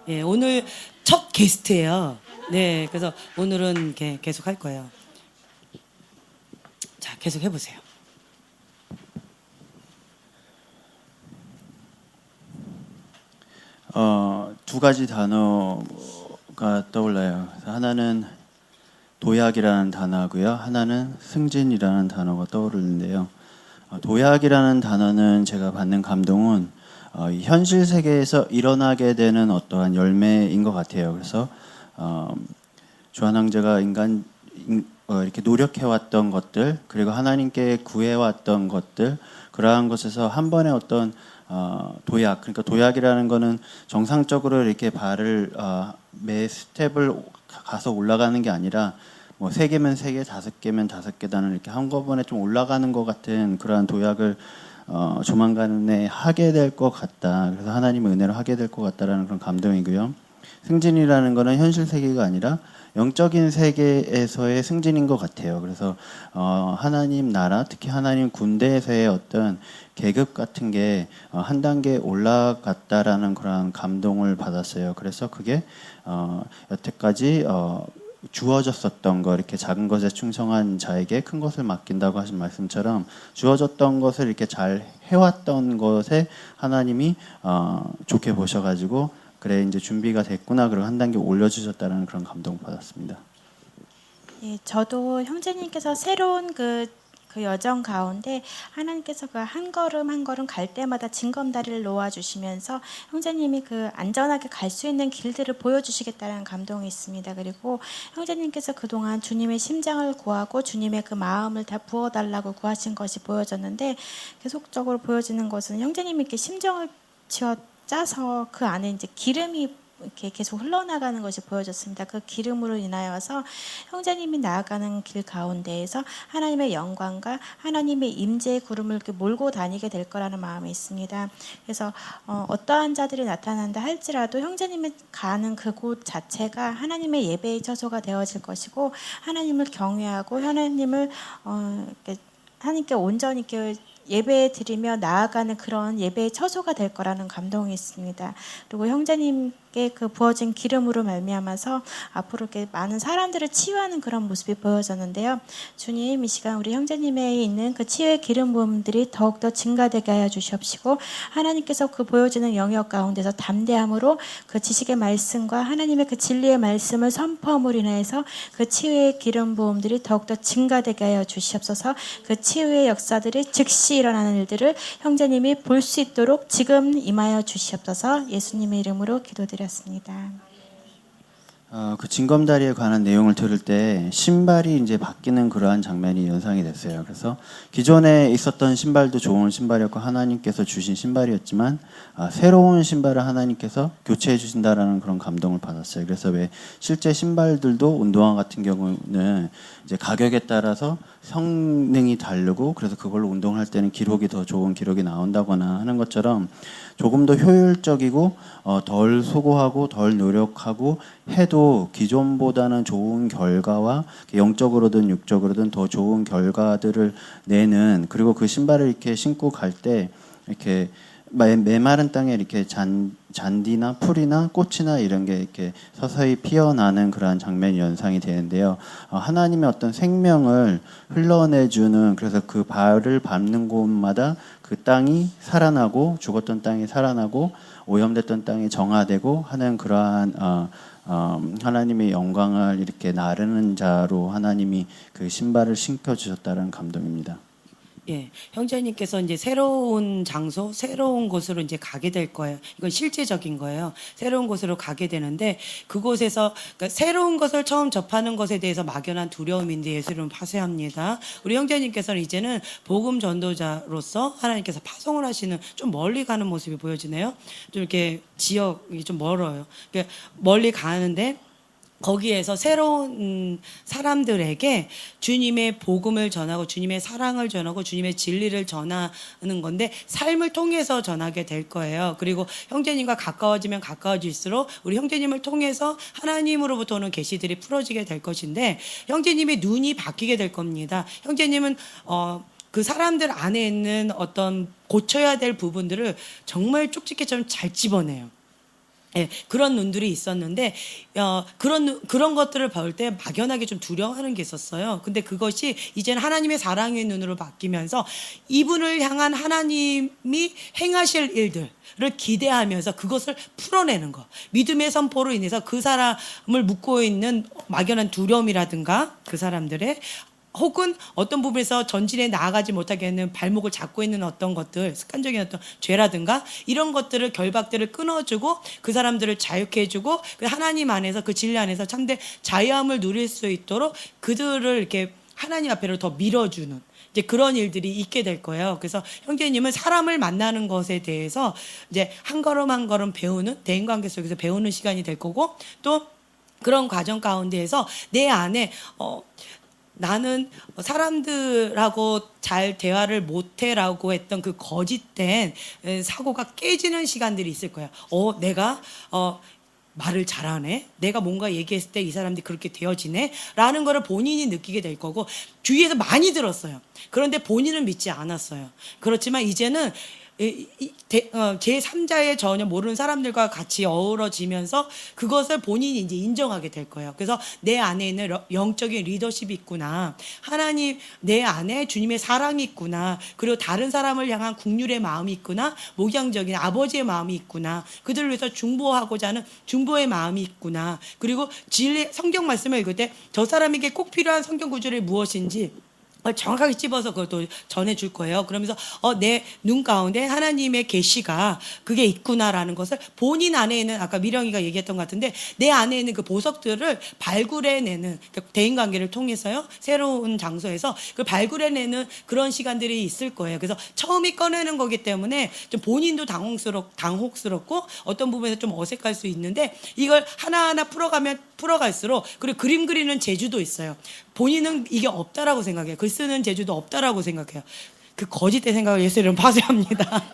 예, 오늘 첫 게스트예요. 네, 그래서 오늘은 계속 할 거예요. 자, 계속 해보세요. 두 가지 단어가 떠올라요. 하나는 도약이라는 단어고요. 하나는 승진이라는 단어가 떠오르는데요. 도약이라는 단어는 제가 받는 감동은 이 현실 세계에서 일어나게 되는 어떠한 열매인 것 같아요. 그래서 주한 형제가 이렇게 노력해왔던 것들, 그리고 하나님께 구해왔던 것들, 그러한 것에서 한 번의 어떤 도약, 그러니까 도약이라는 거는 정상적으로 이렇게 발을 매 스텝을 가서 올라가는 게 아니라 뭐 3개면 3개, 5개면 5계단을 이렇게 한꺼번에 좀 올라가는 것 같은 그러한 도약을 조만간에 하게 될 것 같다. 그래서 하나님의 은혜로 하게 될 것 같다라는 그런 감동이고요. 승진이라는 거는 현실 세계가 아니라 영적인 세계에서의 승진인 것 같아요. 그래서 하나님 나라, 특히 하나님 군대에서의 어떤 계급 같은 게 한 단계 올라갔다라는 그런 감동을 받았어요. 그래서 그게 여태까지 주어졌었던 거, 이렇게 작은 것에 충성한 자에게 큰 것을 맡긴다고 하신 말씀처럼 주어졌던 것을 이렇게 잘 해왔던 것에 하나님이 좋게 보셔가지고 그래 이제 준비가 됐구나, 그리고 한 단계 올려주셨다는 그런 감동을 받았습니다. 예, 저도 형제님께서 새로운 그 여정 가운데 하나님께서 그 한 걸음 한 걸음 갈 때마다 징검다리를 놓아주시면서 형제님이 그 안전하게 갈 수 있는 길들을 보여주시겠다는 감동이 있습니다. 그리고 형제님께서 그동안 주님의 심장을 구하고 주님의 그 마음을 다 부어달라고 구하신 것이 보여졌는데, 계속적으로 보여지는 것은 형제님이 이렇게 심정을 짜서 그 안에 이제 기름이 이렇게 계속 흘러나가는 것이 보여졌습니다. 그 기름으로 인하여서 형제님이 나아가는 길 가운데에서 하나님의 영광과 하나님의 임재의 구름을 이렇게 몰고 다니게 될 거라는 마음이 있습니다. 그래서 어떠한 자들이 나타난다 할지라도 형제님이 가는 그곳 자체가 하나님의 예배의 처소가 되어질 것이고, 하나님을 경외하고 하나님을 하나님께 온전히 예배 드리며 나아가는 그런 예배의 처소가 될 거라는 감동이 있습니다. 그리고 형제님께 그 부어진 기름으로 말미암아서 앞으로 이렇게 많은 사람들을 치유하는 그런 모습이 보여졌는데요. 주님, 이 시간 우리 형제님에 있는 그 치유의 기름 부음들이 더욱더 증가되게 하여 주시옵시고, 하나님께서 그 보여지는 영역 가운데서 담대함으로 그 지식의 말씀과 하나님의 그 진리의 말씀을 선포함으로 인해서 그 치유의 기름 부음들이 더욱더 증가되게 하여 주시옵소서. 그 치유의 역사들이 즉시 일어나는 일들을 형제님이 볼 수 있도록 지금 임하여 주시옵소서. 예수님의 이름으로 기도드렸습니다. 그 징검다리에 관한 내용을 들을 때 신발이 이제 바뀌는 그러한 장면이 연상이 됐어요. 그래서 기존에 있었던 신발도 좋은 신발이었고 하나님께서 주신 신발이었지만 새로운 신발을 하나님께서 교체해 주신다라는 그런 감동을 받았어요. 그래서 왜 실제 신발들도 운동화 같은 경우는 이제 가격에 따라서 성능이 다르고, 그래서 그걸로 운동할 때는 기록이 더 좋은 기록이 나온다거나 하는 것처럼 조금 더 효율적이고 덜 수고하고 덜 노력하고 해도 기존보다는 좋은 결과와 영적으로든 육적으로든 더 좋은 결과들을 내는, 그리고 그 신발을 이렇게 신고 갈 때 이렇게 메마른 땅에 이렇게 잔디나 풀이나 꽃이나 이런 게 이렇게 서서히 피어나는 그러한 장면이 연상이 되는데요. 하나님의 어떤 생명을 흘러내주는, 그래서 그 발을 밟는 곳마다 그 땅이 살아나고 죽었던 땅이 살아나고 오염됐던 땅이 정화되고 하는 그러한 하나님의 영광을 이렇게 나르는 자로 하나님이 그 신발을 신겨 주셨다는 감동입니다. 예, 형제님께서 이제 새로운 장소, 새로운 곳으로 이제 가게 될 거예요. 이건 실제적인 거예요. 새로운 곳으로 가게 되는데 그곳에서 그러니까 새로운 것을 처음 접하는 것에 대해서 막연한 두려움인데 예수님은 파쇄합니다. 우리 형제님께서는 이제는 복음 전도자로서 하나님께서 파송을 하시는 좀 멀리 가는 모습이 보여지네요. 좀 이렇게 지역이 좀 멀어요. 그러니까 멀리 가는데 거기에서 새로운 사람들에게 주님의 복음을 전하고 주님의 사랑을 전하고 주님의 진리를 전하는 건데 삶을 통해서 전하게 될 거예요. 그리고 형제님과 가까워지면 가까워질수록 우리 형제님을 통해서 하나님으로부터 오는 계시들이 풀어지게 될 것인데 형제님의 눈이 바뀌게 될 겁니다. 형제님은 그 사람들 안에 있는 어떤 고쳐야 될 부분들을 정말 쪽집게처럼 잘 집어내요. 예, 그런 눈들이 있었는데 그런 것들을 볼 때 막연하게 좀 두려워하는 게 있었어요. 근데 그것이 이제는 하나님의 사랑의 눈으로 바뀌면서 이분을 향한 하나님이 행하실 일들을 기대하면서 그것을 풀어내는 거. 믿음의 선포로 인해서 그 사람을 묶고 있는 막연한 두려움이라든가 그 사람들의 혹은 어떤 부분에서 전진에 나아가지 못하게 하는 발목을 잡고 있는 어떤 것들, 습관적인 어떤 죄라든가 이런 것들을 결박들을 끊어주고 그 사람들을 자유케 해주고 그 하나님 안에서 그 진리 안에서 참된 자유함을 누릴 수 있도록 그들을 이렇게 하나님 앞으로 더 밀어주는 이제 그런 일들이 있게 될 거예요. 그래서 형제님은 사람을 만나는 것에 대해서 이제 한 걸음 한 걸음 배우는 대인관계 속에서 배우는 시간이 될 거고 또 그런 과정 가운데에서 내 안에 나는 사람들하고 잘 대화를 못해라고 했던 그 거짓된 사고가 깨지는 시간들이 있을 거예요. 내가 말을 잘하네. 내가 뭔가 얘기했을 때 이 사람들이 그렇게 되어지네. 라는 거를 본인이 느끼게 될 거고 주위에서 많이 들었어요. 그런데 본인은 믿지 않았어요. 그렇지만 이제는 제3자의 전혀 모르는 사람들과 같이 어우러지면서 그것을 본인이 이제 인정하게 될 거예요. 그래서 내 안에 있는 영적인 리더십이 있구나. 하나님 내 안에 주님의 사랑이 있구나. 그리고 다른 사람을 향한 국률의 마음이 있구나. 목양적인 아버지의 마음이 있구나. 그들을 위해서 중보하고자 하는 중보의 마음이 있구나. 그리고 진리 성경 말씀을 읽을 때 저 사람에게 꼭 필요한 성경 구절이 무엇인지 정확하게 찝어서 그것도 전해줄 거예요. 그러면서 내 눈 가운데 하나님의 계시가 그게 있구나라는 것을 본인 안에 있는 아까 미령이가 얘기했던 것 같은데 내 안에 있는 그 보석들을 발굴해내는 대인관계를 통해서요. 새로운 장소에서 그 발굴해내는 그런 시간들이 있을 거예요. 그래서 처음에 꺼내는 거기 때문에 좀 본인도 당혹스럽고 어떤 부분에서 좀 어색할 수 있는데 이걸 하나하나 풀어갈수록 그리고 그림 그리는 재주도 있어요. 본인은 이게 없다라고 생각해요. 글 쓰는 재주도 없다라고 생각해요. 그 거짓된 생각을 예수님은 파쇄합니다.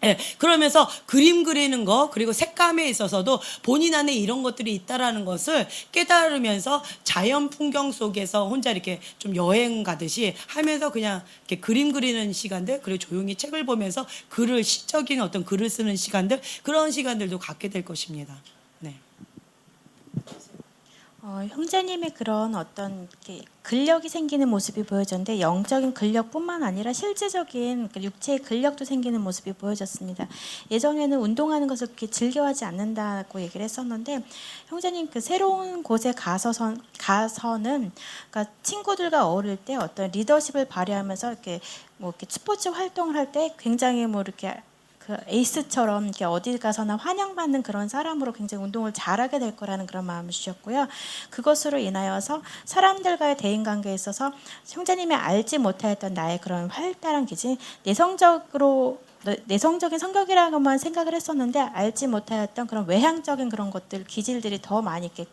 네, 그러면서 그림 그리는 거 그리고 색감에 있어서도 본인 안에 이런 것들이 있다라는 것을 깨달으면서 자연 풍경 속에서 혼자 이렇게 좀 여행 가듯이 하면서 그냥 이렇게 그림 그리는 시간들 그리고 조용히 책을 보면서 시적인 어떤 글을 쓰는 시간들 그런 시간들도 갖게 될 것입니다. 네. 형제님의 그런 어떤 이렇게 근력이 생기는 모습이 보여졌는데 영적인 근력뿐만 아니라 실제적인 육체의 근력도 생기는 모습이 보여졌습니다. 예전에는 운동하는 것을 그렇게 즐겨하지 않는다고 얘기를 했었는데 형제님 그 새로운 곳에 가서는 그러니까 친구들과 어울릴 때 어떤 리더십을 발휘하면서 이렇게 스포츠 활동을 할 때 굉장히 이렇게 그 에이스처럼 이렇게 어디 가서나 환영받는 그런 사람으로 굉장히 운동을 잘하게 될 거라는 그런 마음을 주셨고요. 그것으로 인하여서 사람들과의 대인관계에 있어서 형제님이 알지 못하였던 나의 그런 활달한 기질, 내성적인 성격이라고만 생각을 했었는데 알지 못하였던 그런 외향적인 그런 것들, 기질들이 더 많이 이렇게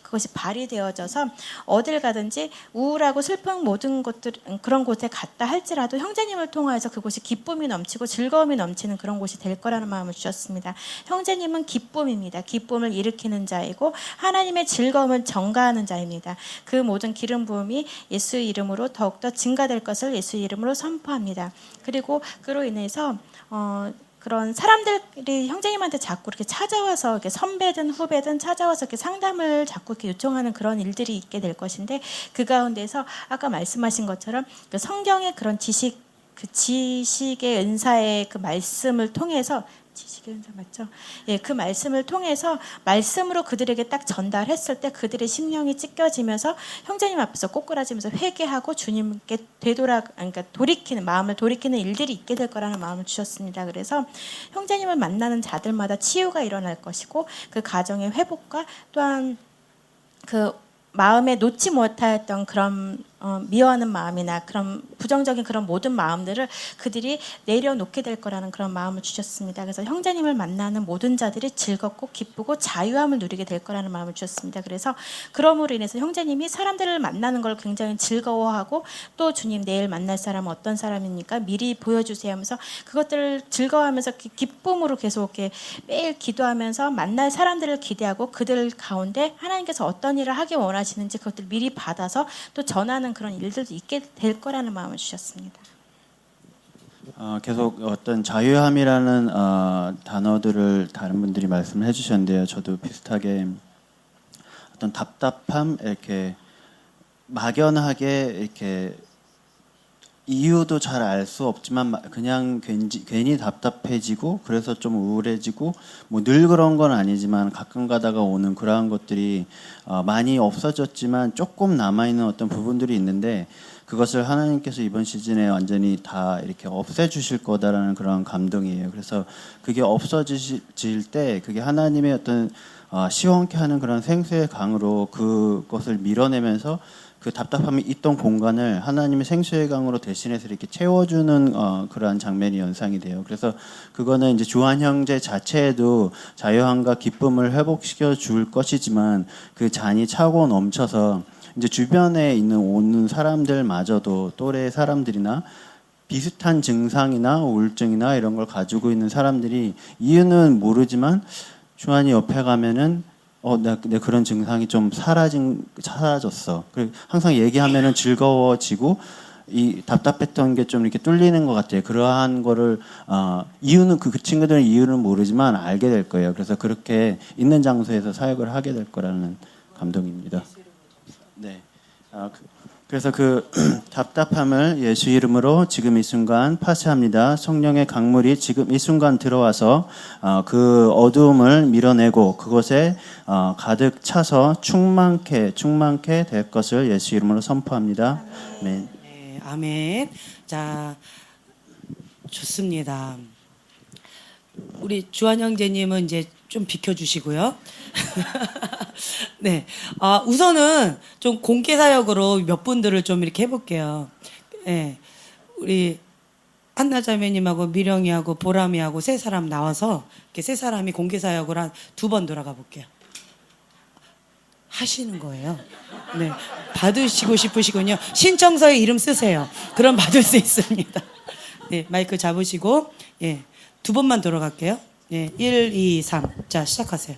그것이 발휘되어져서 어딜 가든지 우울하고 슬픈 모든 것들 그런 곳에 갔다 할지라도 형제님을 통하여서 그곳이 기쁨이 넘치고 즐거움이 넘치는 그런 곳이 될 거라는 마음을 주셨습니다. 형제님은 기쁨입니다. 기쁨을 일으키는 자이고 하나님의 즐거움을 전가하는 자입니다. 그 모든 기름 부음이 예수의 이름으로 더욱더 증가될 것을 예수의 이름으로 선포합니다. 그리고 그로 인해서 그런 사람들이 형제님한테 자꾸 이렇게 찾아와서 이렇게 선배든 후배든 찾아와서 이렇게 상담을 자꾸 이렇게 요청하는 그런 일들이 있게 될 것인데 그 가운데서 아까 말씀하신 것처럼 그 성경의 그런 지식의 은사의 그 말씀을 통해서 지식은사 맞죠? 예, 그 말씀을 통해서 말씀으로 그들에게 딱 전달했을 때 그들의 심령이 찢겨지면서 형제님 앞에서 꼬꾸라지면서 회개하고 주님께 그러니까 마음을 돌이키는 일들이 있게 될 거라는 마음을 주셨습니다. 그래서 형제님을 만나는 자들마다 치유가 일어날 것이고 그 가정의 회복과 또한 그 마음에 놓지 못하였던 그런 미워하는 마음이나 그런 부정적인 그런 모든 마음들을 그들이 내려놓게 될 거라는 그런 마음을 주셨습니다. 그래서 형제님을 만나는 모든 자들이 즐겁고 기쁘고 자유함을 누리게 될 거라는 마음을 주셨습니다. 그래서 그러므로 인해서 형제님이 사람들을 만나는 걸 굉장히 즐거워하고 또 주님 내일 만날 사람은 어떤 사람입니까? 미리 보여주세요 하면서 그것들을 즐거워하면서 기쁨으로 계속 이렇게 매일 기도하면서 만날 사람들을 기대하고 그들 가운데 하나님께서 어떤 일을 하기 원하시는지 그것들 미리 받아서 또 전하는 그런 일들도 있게 될 거라는 마음을 주셨습니다. 계속 어떤 자유함이라는 단어들을 다른 분들이 말씀을 해주셨는데요. 저도 비슷하게 어떤 답답함, 이렇게 막연하게 이렇게 이유도 잘 알 수 없지만 그냥 괜히 답답해지고 그래서 좀 우울해지고 뭐 늘 그런 건 아니지만 가끔 가다가 오는 그러한 것들이 많이 없어졌지만 조금 남아있는 어떤 부분들이 있는데 그것을 하나님께서 이번 시즌에 완전히 다 이렇게 없애주실 거다라는 그런 감동이에요. 그래서 그게 없어질 때 그게 하나님의 어떤 시원케 하는 그런 생수의 강으로 그것을 밀어내면서 그 답답함이 있던 공간을 하나님의 생수의 강으로 대신해서 이렇게 채워주는 그러한 장면이 연상이 돼요. 그래서 그거는 이제 주한 형제 자체에도 자유함과 기쁨을 회복시켜 줄 것이지만 그 잔이 차고 넘쳐서 이제 주변에 오는 사람들마저도 또래 사람들이나 비슷한 증상이나 우울증이나 이런 걸 가지고 있는 사람들이 이유는 모르지만 주한이 옆에 가면은 내 그런 증상이 좀 사라졌어. 그리고 항상 얘기하면은 즐거워지고 이 답답했던 게 좀 이렇게 뚫리는 것 같아요. 그러한 거를 이유는 그 친구들은 이유는 모르지만 알게 될 거예요. 그래서 그렇게 있는 장소에서 사역을 하게 될 거라는 감동입니다. 네. 그래서 그 답답함을 예수 이름으로 지금 이 순간 파쇄합니다. 성령의 강물이 지금 이 순간 들어와서 그 어두움을 밀어내고 그곳에 가득 차서 충만케 될 것을 예수 이름으로 선포합니다. 아멘. 네, 아멘. 자, 좋습니다. 우리 주한 형제님은 이제 좀 비켜주시고요. 네, 우선은 좀 공개 사역으로 몇 분들을 좀 이렇게 해볼게요. 네, 우리 한나 자매님하고 미령이하고 보람이하고 세 사람 나와서 이렇게 세 사람이 공개 사역을 한 2번 돌아가 볼게요. 하시는 거예요. 네, 받으시고 싶으시군요. 신청서에 이름 쓰세요. 그럼 받을 수 있습니다. 네, 마이크 잡으시고, 예, 2번만 돌아갈게요. 예, 1, 2, 3. 자, 시작하세요.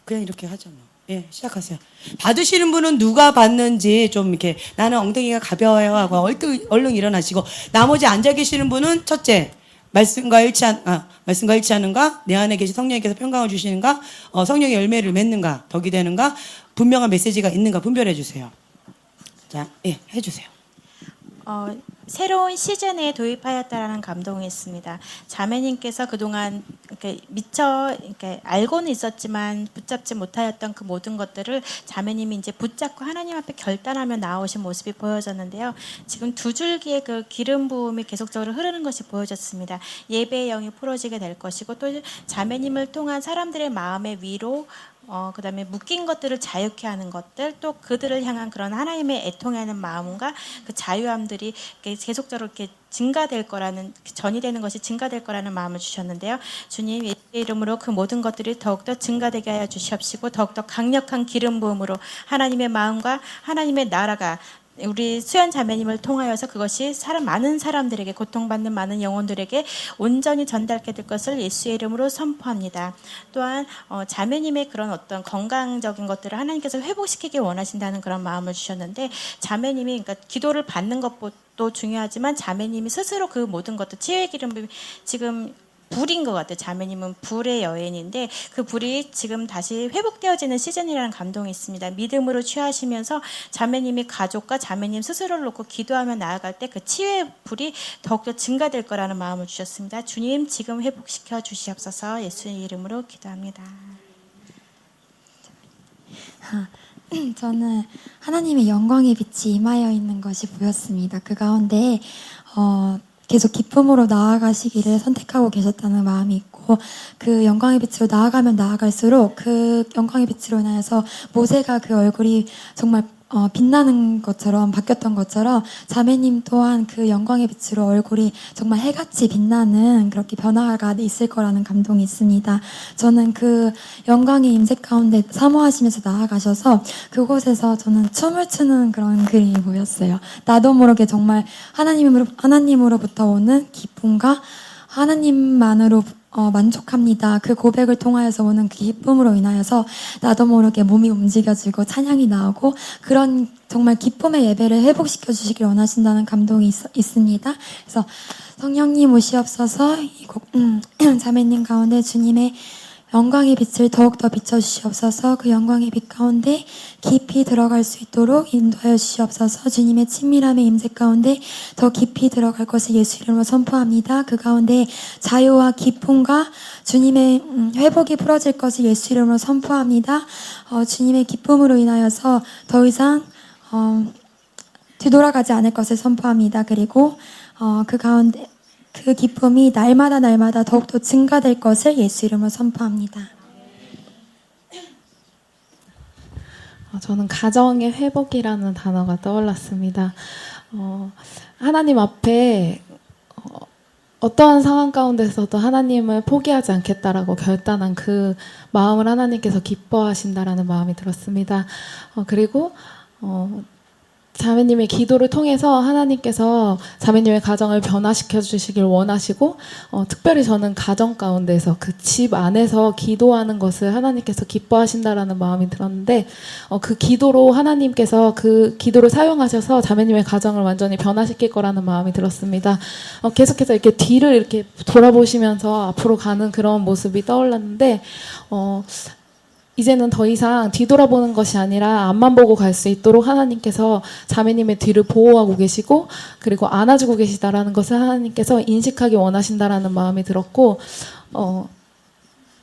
그냥 이렇게 하죠, 뭐. 예, 시작하세요. 받으시는 분은 누가 받는지 좀 이렇게 나는 엉덩이가 가벼워요 하고 얼른 일어나시고 나머지 앉아 계시는 분은 첫째, 말씀과 일치하는가? 내 안에 계신 성령님께서 평강을 주시는가? 성령의 열매를 맺는가? 덕이 되는가? 분명한 메시지가 있는가? 분별해 주세요. 자, 예, 해 주세요. 새로운 시즌에 도입하였다라는 감동이 있습니다. 자매님께서 그동안 이렇게 미처 이렇게 알고는 있었지만 붙잡지 못하였던 그 모든 것들을 자매님이 이제 붙잡고 하나님 앞에 결단하며 나오신 모습이 보여졌는데요. 지금 2줄기의 그 기름 부음이 계속적으로 흐르는 것이 보여졌습니다. 예배의 영이 풀어지게 될 것이고 또 자매님을 통한 사람들의 마음의 위로 그다음에 묶인 것들을 자유케 하는 것들 또 그들을 향한 그런 하나님의 애통하는 마음과 그 자유함들이 계속적으로 이렇게 증가될 거라는 전이되는 것이 증가될 거라는 마음을 주셨는데요. 주님 예수의 이름으로 그 모든 것들이 더욱더 증가되게 하여 주시옵시고 더욱더 강력한 기름 부음으로 하나님의 마음과 하나님의 나라가 우리 수연 자매님을 통하여서 그것이 많은 사람들에게 고통받는 많은 영혼들에게 온전히 전달되게 될 것을 예수의 이름으로 선포합니다. 또한 자매님의 그런 어떤 건강적인 것들을 하나님께서 회복시키기 원하신다는 그런 마음을 주셨는데 자매님이 그러니까 기도를 받는 것도 중요하지만 자매님이 스스로 그 모든 것도 치유의 기름 지금 불인 것 같아요. 자매님은 불의 여인인데 그 불이 지금 다시 회복되어지는 시즌이라는 감동이 있습니다. 믿음으로 취하시면서 자매님이 가족과 자매님 스스로를 놓고 기도하며 나아갈 때 그 치유의 불이 더욱더 증가될 거라는 마음을 주셨습니다. 주님 지금 회복시켜 주시옵소서. 예수의 이름으로 기도합니다. 저는 하나님의 영광의 빛이 임하여 있는 것이 보였습니다. 그 가운데 계속 기쁨으로 나아가시기를 선택하고 계셨다는 마음이 있고 그 영광의 빛으로 나아가면 나아갈수록 그 영광의 빛으로 인하여서 모세가 그 얼굴이 정말 빛나는 것처럼 바뀌었던 것처럼 자매님 또한 그 영광의 빛으로 얼굴이 정말 해같이 빛나는 그렇게 변화가 있을 거라는 감동이 있습니다. 저는 그 영광의 임재 가운데 사모하시면서 나아가셔서 그곳에서 저는 춤을 추는 그런 그림이 보였어요. 나도 모르게 정말 하나님으로부터 오는 기쁨과 하나님만으로 만족합니다. 그 고백을 통하여서 오는 그 기쁨으로 인하여서 나도 모르게 몸이 움직여지고 찬양이 나오고 그런 정말 기쁨의 예배를 회복시켜 주시길 원하신다는 감동이 있습니다. 그래서 성령님 오시옵소서 자매님 가운데 주님의 영광의 빛을 더욱더 비춰주시옵소서. 그 영광의 빛 가운데 깊이 들어갈 수 있도록 인도하여 주시옵소서. 주님의 친밀함의 임재 가운데 더 깊이 들어갈 것을 예수 이름으로 선포합니다. 그 가운데 자유와 기쁨과 주님의 회복이 풀어질 것을 예수 이름으로 선포합니다. 주님의 기쁨으로 인하여서 더 이상 뒤돌아가지 않을 것을 선포합니다. 그리고 그 가운데 그 기쁨이 날마다 더욱더 증가될 것을 예수 이름으로 선포합니다. 저는 가정의 회복이라는 단어가 떠올랐습니다. 하나님 앞에 어떠한 상황 가운데서도 하나님을 포기하지 않겠다라고 결단한 그 마음을 하나님께서 기뻐하신다라는 마음이 들었습니다. 그리고 자매님의 기도를 통해서 하나님께서 자매님의 가정을 변화시켜 주시길 원하시고 특별히 저는 가정 가운데서 그 집 안에서 기도하는 것을 하나님께서 기뻐하신다라는 마음이 들었는데 그 기도로 하나님께서 그 기도를 사용하셔서 자매님의 가정을 완전히 변화시킬 거라는 마음이 들었습니다. 계속해서 이렇게 뒤를 이렇게 돌아보시면서 앞으로 가는 그런 모습이 떠올랐는데 이제는 더 이상 뒤돌아보는 것이 아니라 앞만 보고 갈 수 있도록 하나님께서 자매님의 뒤를 보호하고 계시고 그리고 안아주고 계시다라는 것을 하나님께서 인식하기 원하신다라는 마음이 들었고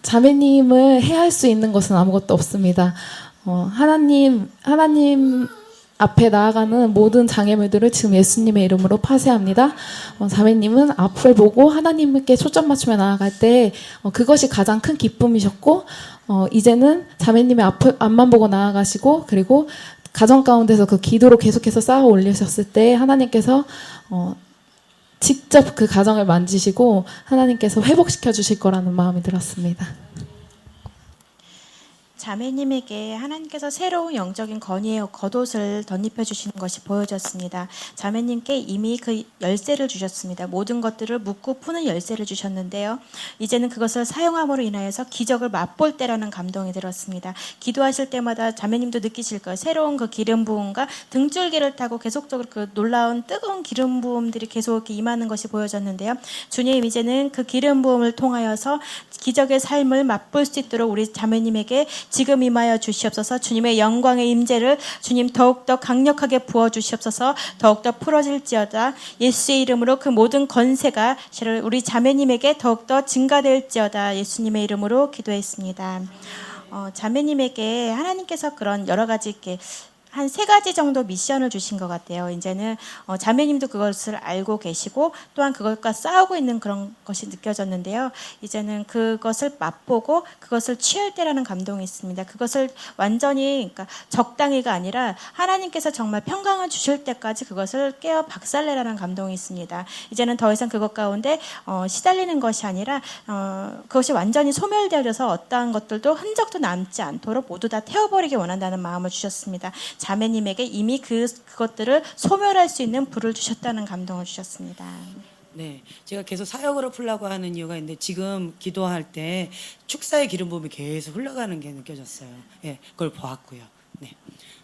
자매님을 해할 수 있는 것은 아무것도 없습니다. 하나님 앞에 나아가는 모든 장애물들을 지금 예수님의 이름으로 파쇄합니다. 자매님은 앞을 보고 하나님께 초점 맞추며 나아갈 때 그것이 가장 큰 기쁨이셨고 이제는 자매님의 앞만 보고 나아가시고 그리고 가정 가운데서 그 기도로 계속해서 쌓아 올리셨을 때 하나님께서 직접 그 가정을 만지시고 하나님께서 회복시켜 주실 거라는 마음이 들었습니다. 자매님에게 하나님께서 새로운 영적인 건의의 겉옷을 덧입혀 주시는 것이 보여졌습니다. 자매님께 이미 그 열쇠를 주셨습니다. 모든 것들을 묶고 푸는 열쇠를 주셨는데요. 이제는 그것을 사용함으로 인하여서 기적을 맛볼 때라는 감동이 들었습니다. 기도하실 때마다 자매님도 느끼실 거예요. 새로운 그 기름 부음과 등줄기를 타고 계속적으로 그 놀라운 뜨거운 기름 부음들이 계속 이렇게 임하는 것이 보여졌는데요. 주님 이제는 그 기름 부음을 통하여서 기적의 삶을 맛볼 수 있도록 우리 자매님에게 지금 임하여 주시옵소서. 주님의 영광의 임재를 주님 더욱더 강력하게 부어주시옵소서. 더욱더 풀어질지어다. 예수의 이름으로 그 모든 건세가 우리 자매님에게 더욱더 증가될지어다. 예수님의 이름으로 기도했습니다. 자매님에게 하나님께서 그런 여러 가지 이렇게 한 3가지 정도 미션을 주신 것 같아요. 이제는 자매님도 그것을 알고 계시고 또한 그것과 싸우고 있는 그런 것이 느껴졌는데요. 이제는 그것을 맛보고 그것을 취할 때라는 감동이 있습니다. 그것을 완전히 그러니까 적당히가 아니라 하나님께서 정말 평강을 주실 때까지 그것을 깨어 박살내라는 감동이 있습니다. 이제는 더 이상 그것 가운데 시달리는 것이 아니라 그것이 완전히 소멸되어져서 어떠한 것들도 흔적도 남지 않도록 모두 다 태워버리기 원한다는 마음을 주셨습니다. 자매님에게 이미 그것들을 소멸할 수 있는 불을 주셨다는 감동을 주셨습니다. 네, 제가 계속 사역으로 풀라고 하는 이유가 있는데 지금 기도할 때 축사의 기름 부음이 계속 흘러가는 게 느껴졌어요. 예, 그걸 보았고요. 네,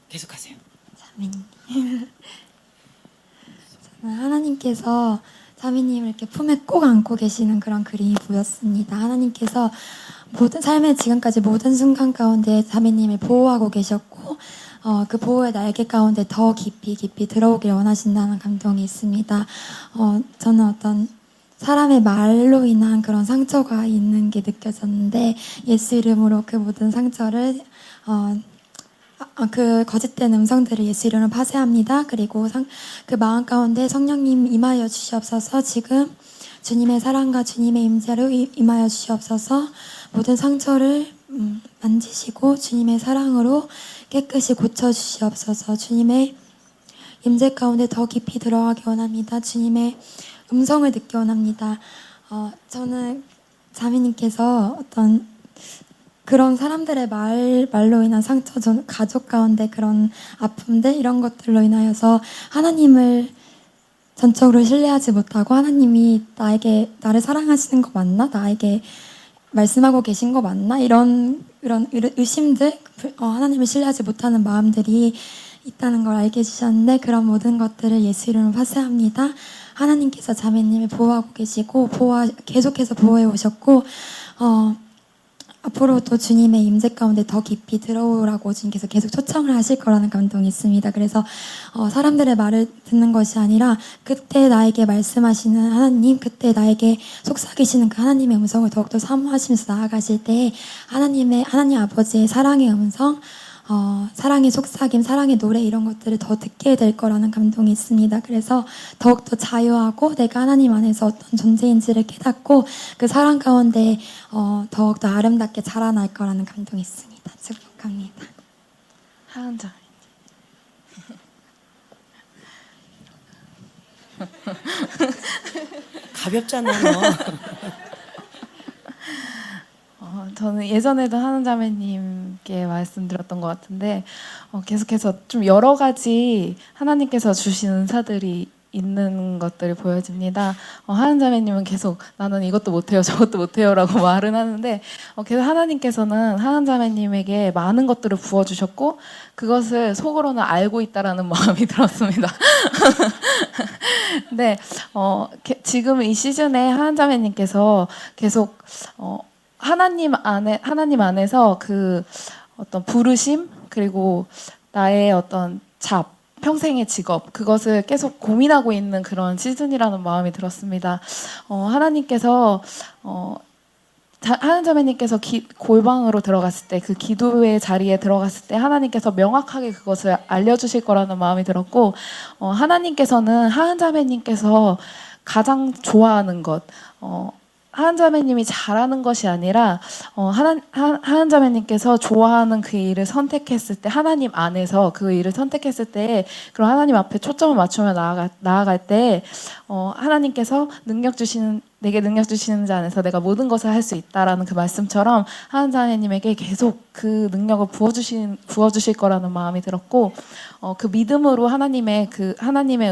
계속하세요. 자매님. 저는 하나님께서 자매님을 이렇게 품에 꼭 안고 계시는 그런 그림이 보였습니다. 하나님께서 모든 삶의 지금까지 모든 순간 가운데 자매님을 보호하고 계셨고 그 보호의 날개 가운데 더 깊이 들어오길 원하신다는 감동이 있습니다. 저는 어떤 사람의 말로 인한 그런 상처가 있는 게 느껴졌는데 예수 이름으로 그 모든 상처를 그 거짓된 음성들을 예수 이름으로 파쇄합니다. 그리고 그 마음 가운데 성령님 임하여 주시옵소서. 지금 주님의 사랑과 주님의 임재로 임하여 주시옵소서. 모든 상처를 만지시고 주님의 사랑으로 깨끗이 고쳐 주시옵소서. 주님의 임재 가운데 더 깊이 들어가기 원합니다. 주님의 음성을 듣기 원합니다. 저는 자매님께서 어떤 그런 사람들의 말로 인한 상처, 전 가족 가운데 그런 아픔들 이런 것들로 인하여서 하나님을 전적으로 신뢰하지 못하고 하나님이 나를 사랑하시는 거 맞나? 나에게 말씀하고 계신 거 맞나? 이런 의심들, 하나님을 신뢰하지 못하는 마음들이 있다는 걸 알게 해주셨는데 그런 모든 것들을 예수 이름으로 파쇄합니다. 하나님께서 자매님을 보호하고 계시고 계속해서 보호해 오셨고 앞으로도 주님의 임재 가운데 더 깊이 들어오라고 주님께서 계속 초청을 하실 거라는 감동이 있습니다. 그래서 사람들의 말을 듣는 것이 아니라 그때 나에게 말씀하시는 하나님, 그때 나에게 속삭이시는 그 하나님의 음성을 더욱더 사모하시면서 나아가실 때 하나님 아버지의 사랑의 음성, 사랑의 속삭임, 사랑의 노래 이런 것들을 더 듣게 될 거라는 감동이 있습니다. 그래서 더욱더 자유하고 내가 하나님 안에서 어떤 존재인지를 깨닫고 그 사랑 가운데 더욱더 아름답게 자라날 거라는 감동이 있습니다. 축복합니다. 하은자. 가볍잖아 너. 저는 예전에도 하는 자매님께 말씀드렸던 것 같은데 계속해서 좀 여러 가지 하나님께서 주신 은사들이 있는 것들이 보여집니다. 하는 자매님은 계속 나는 이것도 못해요 저것도 못해요라고 말은 하는데 계속 하나님께서는 하는 자매님에게 많은 것들을 부어주셨고 그것을 속으로는 알고 있다라는 마음이 들었습니다. 근데 지금 이 시즌에 하는 자매님께서 계속 하나님 안에서 그 어떤 부르심 그리고 나의 어떤 평생의 직업 그것을 계속 고민하고 있는 그런 시즌이라는 마음이 들었습니다. 하나님께서 하는 자매님께서 골방으로 들어갔을 때 그 기도의 자리에 들어갔을 때 하나님께서 명확하게 그것을 알려주실 거라는 마음이 들었고 하나님께서는 하는 자매님께서 가장 좋아하는 것 하은 자매님이 잘하는 것이 아니라 하은 자매님께서 좋아하는 그 일을 선택했을 때 하나님 안에서 그 일을 선택했을 때 그럼 하나님 앞에 초점을 맞추며 나아갈 때 하나님께서 내게 능력 주시는 자 안에서 내가 모든 것을 할 수 있다라는 그 말씀처럼 하은 자매님에게 계속 그 능력을 부어주실 거라는 마음이 들었고 그 믿음으로 하나님의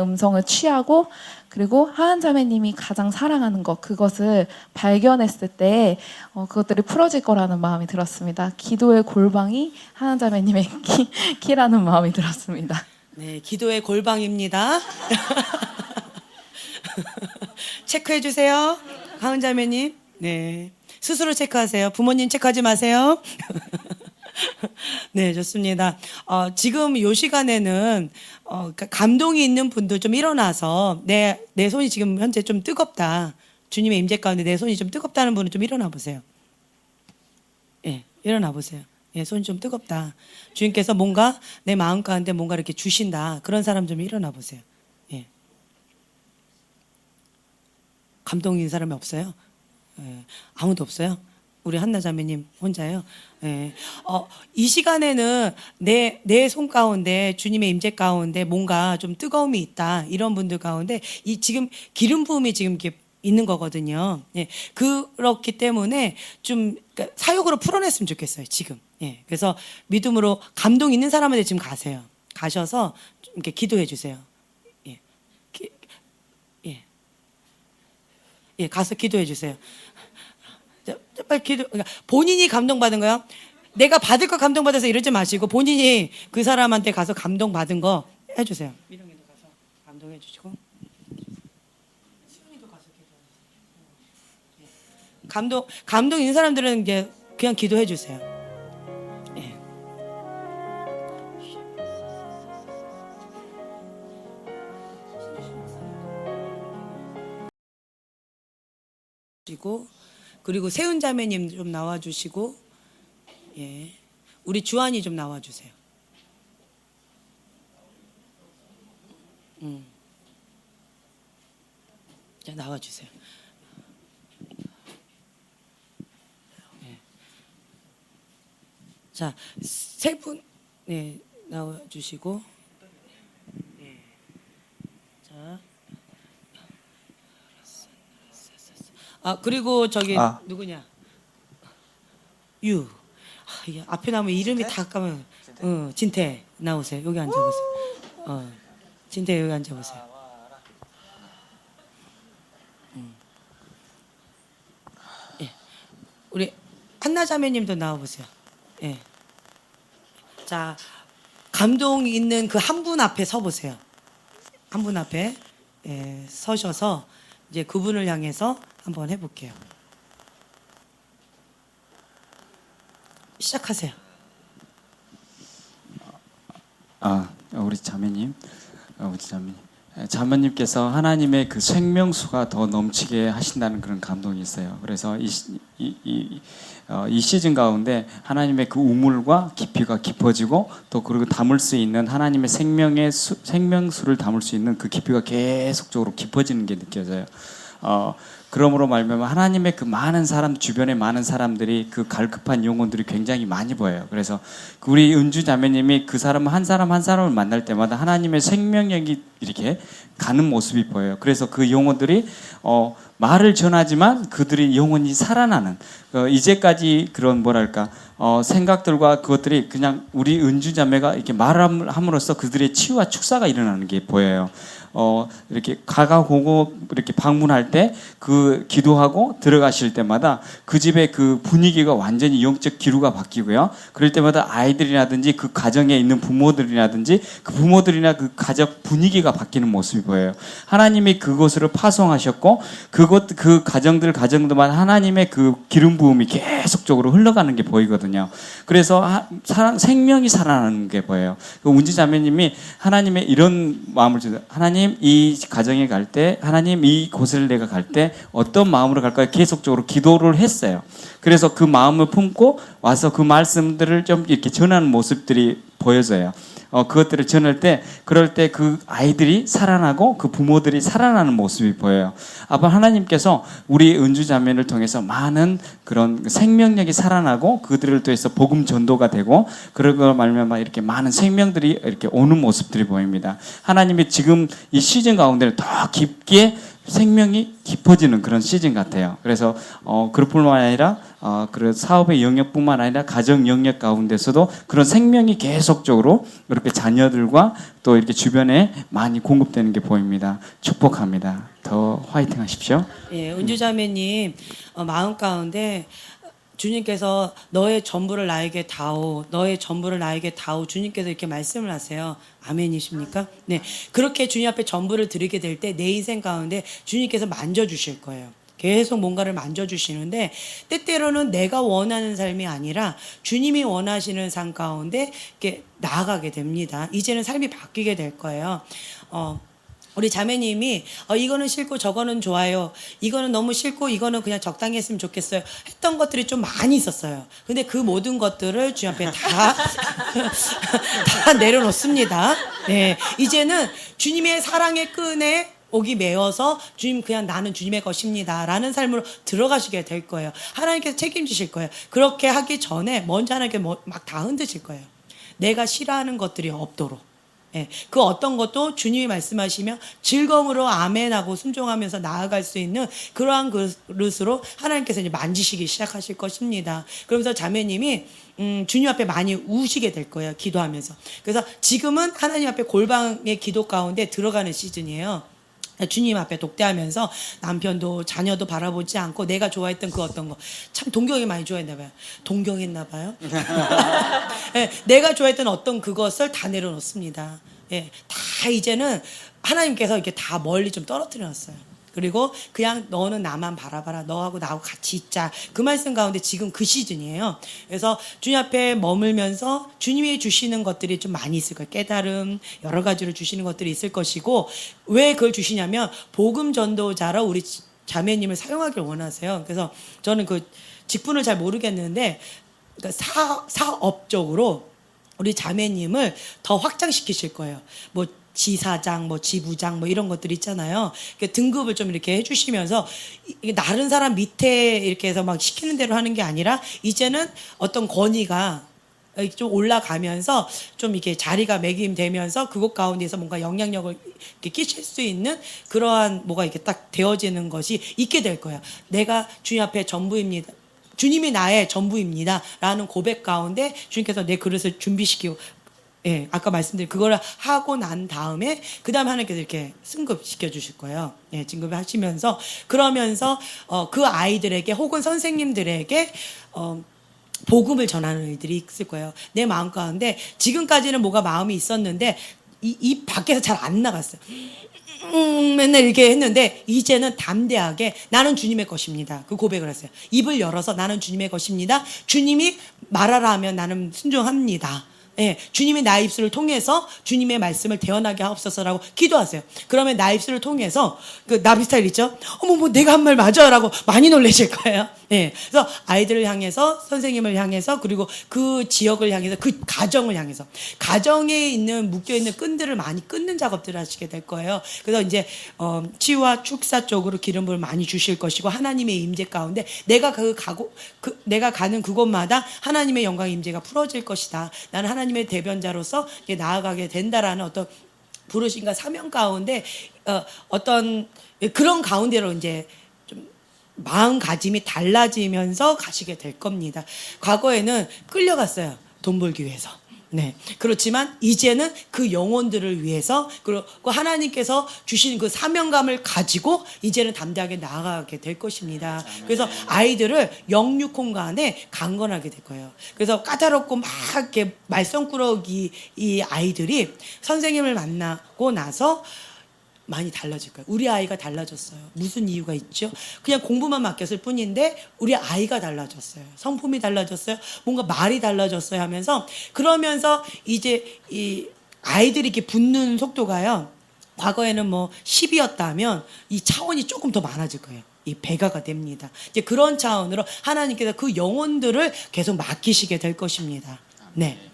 음성을 취하고 그리고 하은 자매님이 가장 사랑하는 것 그것을 발견했을 때 그것들이 풀어질 거라는 마음이 들었습니다. 기도의 골방이 하은 자매님의 키라는 마음이 들었습니다. 네, 기도의 골방입니다. 체크해 주세요. 하은 자매님. 네. 스스로 체크하세요. 부모님 체크하지 마세요. 네, 좋습니다. 지금 이 시간에는 감동이 있는 분도 좀 일어나서 내 손이 지금 현재 좀 뜨겁다. 주님의 임재 가운데 내 손이 좀 뜨겁다는 분은 좀 일어나 보세요. 예, 일어나 보세요. 예, 손이 좀 뜨겁다. 주님께서 뭔가 내 마음 가운데 뭔가 이렇게 주신다. 그런 사람 좀 일어나 보세요. 예. 감동 있는 사람이 없어요? 예, 아무도 없어요? 우리 한나 자매님 혼자요? 예. 이 시간에는 내 손 가운데 주님의 임재 가운데 뭔가 좀 뜨거움이 있다. 이런 분들 가운데 지금 기름 부음이 지금 이렇게 있는 거거든요. 예. 그렇기 때문에 좀 그러니까 사역으로 풀어냈으면 좋겠어요. 지금. 예. 그래서 믿음으로 감동 있는 사람한테 지금 가세요. 가셔서 좀 이렇게 기도해 주세요. 예. 예. 가서 기도해 주세요. 빨리 그러니까 본인이 감동받은 거요. 내가 받을 거 감동받아서 이러지 마시고 본인이 그 사람한테 가서 감동받은 거 해주세요. 미령이도 가서 감동해 주시고 수영이도 감동 있는 사람들은 이제 그냥 기도해 주세요. 예. 그리고 세훈 자매님 좀 나와주시고, 예, 우리 주한이 좀 나와주세요. 자, 나와주세요. 예. 자, 세 분, 네, 나와주시고, 예. 자. 그리고 저기 누구냐? 이게 앞에 나오면 이름이 다 까면. 진태 나오세요. 여기 앉아보세요. 진태 여기 앉아보세요. 예. 우리 한나 자매님도 나와보세요. 예. 자, 감동 있는 그 한 분 앞에 서보세요. 한 분 앞에 서셔서 이제 그분을 향해서 한번 해볼게요. 시작하세요. 우리 자매님, 자매님께서 하나님의 그 생명수가 더 넘치게 하신다는 그런 감동이 있어요. 그래서 이 시즌 가운데 하나님의 그 우물과 깊이가 깊어지고 또 그리고 담을 수 있는 하나님의 생명수를 담을 수 있는 그 깊이가 계속적으로 깊어지는 게 느껴져요. 그러므로 말미암아 하나님의 그 많은 사람 주변에 많은 사람들이 그 갈급한 영혼들이 굉장히 많이 보여요. 그래서 우리 은주 자매님이 그 사람 한 사람을 만날 때마다 하나님의 생명력이 이렇게 가는 모습이 보여요. 그래서 그 영혼들이 말을 전하지만 그들이 영혼이 살아나는 이제까지 그런 뭐랄까 생각들과 그것들이 그냥 우리 은주 자매가 이렇게 말을 함으로써 그들의 치유와 축사가 일어나는 게 보여요. 이렇게 가가고고 이렇게 방문할 때 그 기도하고 들어가실 때마다 그 집의 그 분위기가 완전히 영적 기류가 바뀌고요. 그럴 때마다 아이들이라든지 그 가정에 있는 부모들이라든지 그 부모들이나 그 가족 분위기가 바뀌는 모습이 보여요. 하나님이 그곳으로 파송하셨고 그 가정들만 하나님의 그 기름 부음이 계속적으로 흘러가는 게 보이거든요. 그래서 생명이 살아나는 게 보여요. 운지 자매님이 하나님의 이런 마음을 주세요. 하나님 이 가정에 갈 때, 하나님 이 곳을 내가 갈 때 어떤 마음으로 갈까요? 계속적으로 기도를 했어요. 그래서 그 마음을 품고 와서 그 말씀들을 좀 이렇게 전하는 모습들이 보여져요. 그것들을 전할 때, 그럴 때 그 아이들이 살아나고 그 부모들이 살아나는 모습이 보여요. 아빠 하나님께서 우리 은주 자매를 통해서 많은 그런 생명력이 살아나고 그들을 통해서 복음 전도가 되고 그러고 말미암아 이렇게 많은 생명들이 이렇게 오는 모습들이 보입니다. 하나님이 지금 이 시즌 가운데를 더 깊게 생명이 깊어지는 그런 시즌 같아요. 그래서 그뿐만 아니라 그런 사업의 영역뿐만 아니라 가정 영역 가운데서도 그런 생명이 계속적으로 이렇게 자녀들과 또 이렇게 주변에 많이 공급되는 게 보입니다. 축복합니다. 더 화이팅 하십시오. 예, 은주자매님 마음 가운데 주님께서 너의 전부를 나에게 다오, 너의 전부를 나에게 다오, 주님께서 이렇게 말씀을 하세요. 아멘이십니까? 네, 그렇게 주님 앞에 전부를 드리게 될 때 내 인생 가운데 주님께서 만져주실 거예요. 계속 뭔가를 만져주시는데 때때로는 내가 원하는 삶이 아니라 주님이 원하시는 삶 가운데 이렇게 나아가게 됩니다. 이제는 삶이 바뀌게 될 거예요. 우리 자매님이 이거는 싫고 저거는 좋아요. 이거는 너무 싫고 이거는 그냥 적당히 했으면 좋겠어요. 했던 것들이 좀 많이 있었어요. 근데 그 모든 것들을 주님 앞에 다 내려놓습니다. 네, 이제는 주님의 사랑의 끈에 옥이 메어서 주님 그냥 나는 주님의 것입니다 라는 삶으로 들어가시게 될 거예요. 하나님께서 책임지실 거예요. 그렇게 하기 전에 먼저 하나님께 막 다 흔드실 거예요. 내가 싫어하는 것들이 없도록. 예, 그 어떤 것도 주님이 말씀하시면 즐거움으로 아멘하고 순종하면서 나아갈 수 있는 그러한 그릇으로 하나님께서 이제 만지시기 시작하실 것입니다. 그러면서 자매님이 주님 앞에 많이 우시게 될 거예요. 기도하면서. 그래서 지금은 하나님 앞에 골방의 기도 가운데 들어가는 시즌이에요. 주님 앞에 독대하면서 남편도 자녀도 바라보지 않고 내가 좋아했던 그 어떤 거 참 동경이 많이 좋아했나 봐요. 동경했나 봐요. 네, 내가 좋아했던 어떤 그것을 다 내려놓습니다. 네, 다 이제는 하나님께서 이렇게 다 멀리 좀 떨어뜨려 놨어요. 그리고 그냥 너는 나만 바라봐라. 너하고 나하고 같이 있자. 그 말씀 가운데 지금 그 시즌이에요. 그래서 주님 앞에 머물면서 주님이 주시는 것들이 좀 많이 있을 거예요. 깨달음, 여러 가지로 주시는 것들이 있을 것이고, 왜 그걸 주시냐면 복음 전도자로 우리 자매님을 사용하길 원하세요. 그래서 저는 그 직분을 잘 모르겠는데, 그러니까 사업적으로 우리 자매님을 더 확장시키실 거예요. 뭐 지사장, 뭐 지부장, 뭐 이런 것들 있잖아요. 등급을 좀 이렇게 해주시면서 다른 사람 밑에 이렇게 해서 막 시키는 대로 하는 게 아니라 이제는 어떤 권위가 좀 올라가면서 좀 이렇게 자리가 매김되면서 그곳 가운데서 뭔가 영향력을 이렇게 끼칠 수 있는 그러한 뭐가 이렇게 딱 되어지는 것이 있게 될 거예요. 내가 주님 앞에 전부입니다. 주님이 나의 전부입니다. 라는 고백 가운데 주님께서 내 그릇을 준비시키고, 예, 아까 말씀드린 그걸 하고 난 다음에 그 다음에 하나님께서 이렇게 승급시켜 주실 거예요. 예, 진급을 하시면서 그러면서 그 아이들에게 혹은 선생님들에게 복음을 전하는 일들이 있을 거예요. 내 마음 가운데 지금까지는 뭐가 마음이 있었는데 이 밖에서 잘 안 나갔어요. 맨날 이렇게 했는데 이제는 담대하게 나는 주님의 것입니다. 그 고백을 했어요. 입을 열어서 나는 주님의 것입니다. 주님이 말하라 하면 나는 순종합니다. 예, 주님이 나의 입술을 통해서 주님의 말씀을 대언하게 하옵소서라고 기도하세요. 그러면 나의 입술을 통해서 그 나비 스타일 있죠? 어머 뭐 내가 한 말 맞아라고 많이 놀라실 거예요. 예, 그래서 아이들을 향해서 선생님을 향해서 그리고 그 지역을 향해서 그 가정을 향해서 가정에 있는 묶여 있는 끈들을 많이 끊는 작업들을 하시게 될 거예요. 그래서 이제 치유와 축사 쪽으로 기름을 많이 주실 것이고 하나님의 임재 가운데 내가 내가 가는 그곳마다 하나님의 영광의 임재가 풀어질 것이다. 나는 하나님의 대변자로서 나아가게 된다라는 어떤 부르심과 사명 가운데 어떤 그런 가운데로 이제 좀 마음가짐이 달라지면서 가시게 될 겁니다. 과거에는 끌려갔어요. 돈 벌기 위해서. 네. 그렇지만 이제는 그 영혼들을 위해서 그리고 하나님께서 주신 그 사명감을 가지고 이제는 담대하게 나아가게 될 것입니다. 그래서 아이들을 영육 공간에 강건하게 될 거예요. 그래서 까다롭고 막 이렇게 말썽꾸러기 이 아이들이 선생님을 만나고 나서 많이 달라질 거예요. 우리 아이가 달라졌어요. 무슨 이유가 있죠? 그냥 공부만 맡겼을 뿐인데 우리 아이가 달라졌어요. 성품이 달라졌어요. 뭔가 말이 달라졌어요 하면서 그러면서 이제 이 아이들이 이렇게 붙는 속도가요. 과거에는 뭐 10이었다면 이 차원이 조금 더 많아질 거예요. 이 배가가 됩니다. 이제 그런 차원으로 하나님께서 그 영혼들을 계속 맡기시게 될 것입니다. 네.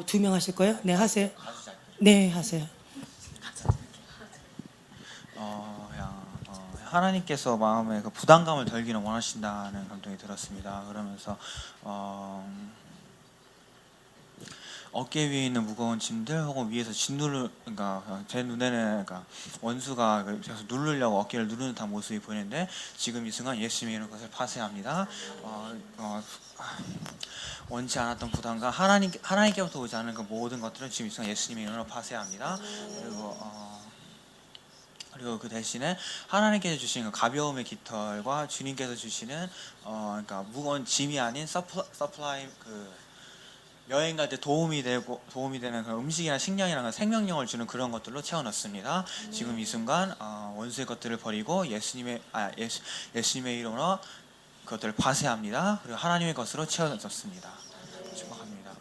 두 명 하실 거예요? 네, 하세요. 네, 하세요. 하나님께서 마음에 그 부담감을 덜기는 원하신다는 감동이 들었습니다. 그러면서 어깨 위에 있는 무거운 짐들 혹은 위에서 그러니까 제 눈에는 그러니까 원수가 계속 누르려고 어깨를 누르는 듯한 모습이 보이는데 지금 이 순간 예수님이 이런 것을 파쇄합니다. 원치 않았던 부담과 하나님께부터 오지 않은 그 모든 것들은 지금 이 순간 예수님의 이름으로 파쇄합니다. 그리고 그 대신에 하나님께서 주신 그 가벼움의 깃털과 주님께서 주시는 그러니까 무거운 짐이 아닌 서플라이 여행 갈 때 도움이 되는 그런 음식이나 식량이나 생명력을 주는 그런 것들로 채워넣습니다. 지금 이 순간 원수의 것들을 버리고 예수님의 이름으로 그것들을 파쇄합니다. 그리고 하나님의 것으로 채워졌습니다. 축복합니다.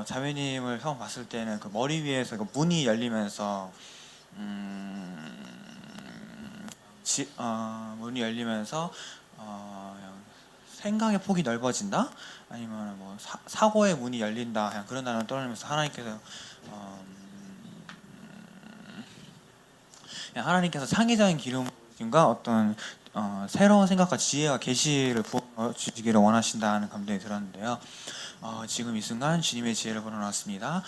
자매님을 처음 봤을 때는 그 머리 위에서 그 문이 열리면서 문이 열리면서 생각의 폭이 넓어진다? 아니면 뭐 사고의 문이 열린다? 그냥 그런 단어를 떠올리면서 하나님께서 하나님께서 창의적인 기름과 어떤 새로운 생각과 지혜와 계시를 부어주시기를 원하신다는 감동이 들었는데요. 지금 이 순간 주님의 지혜를 불어넣었습니다.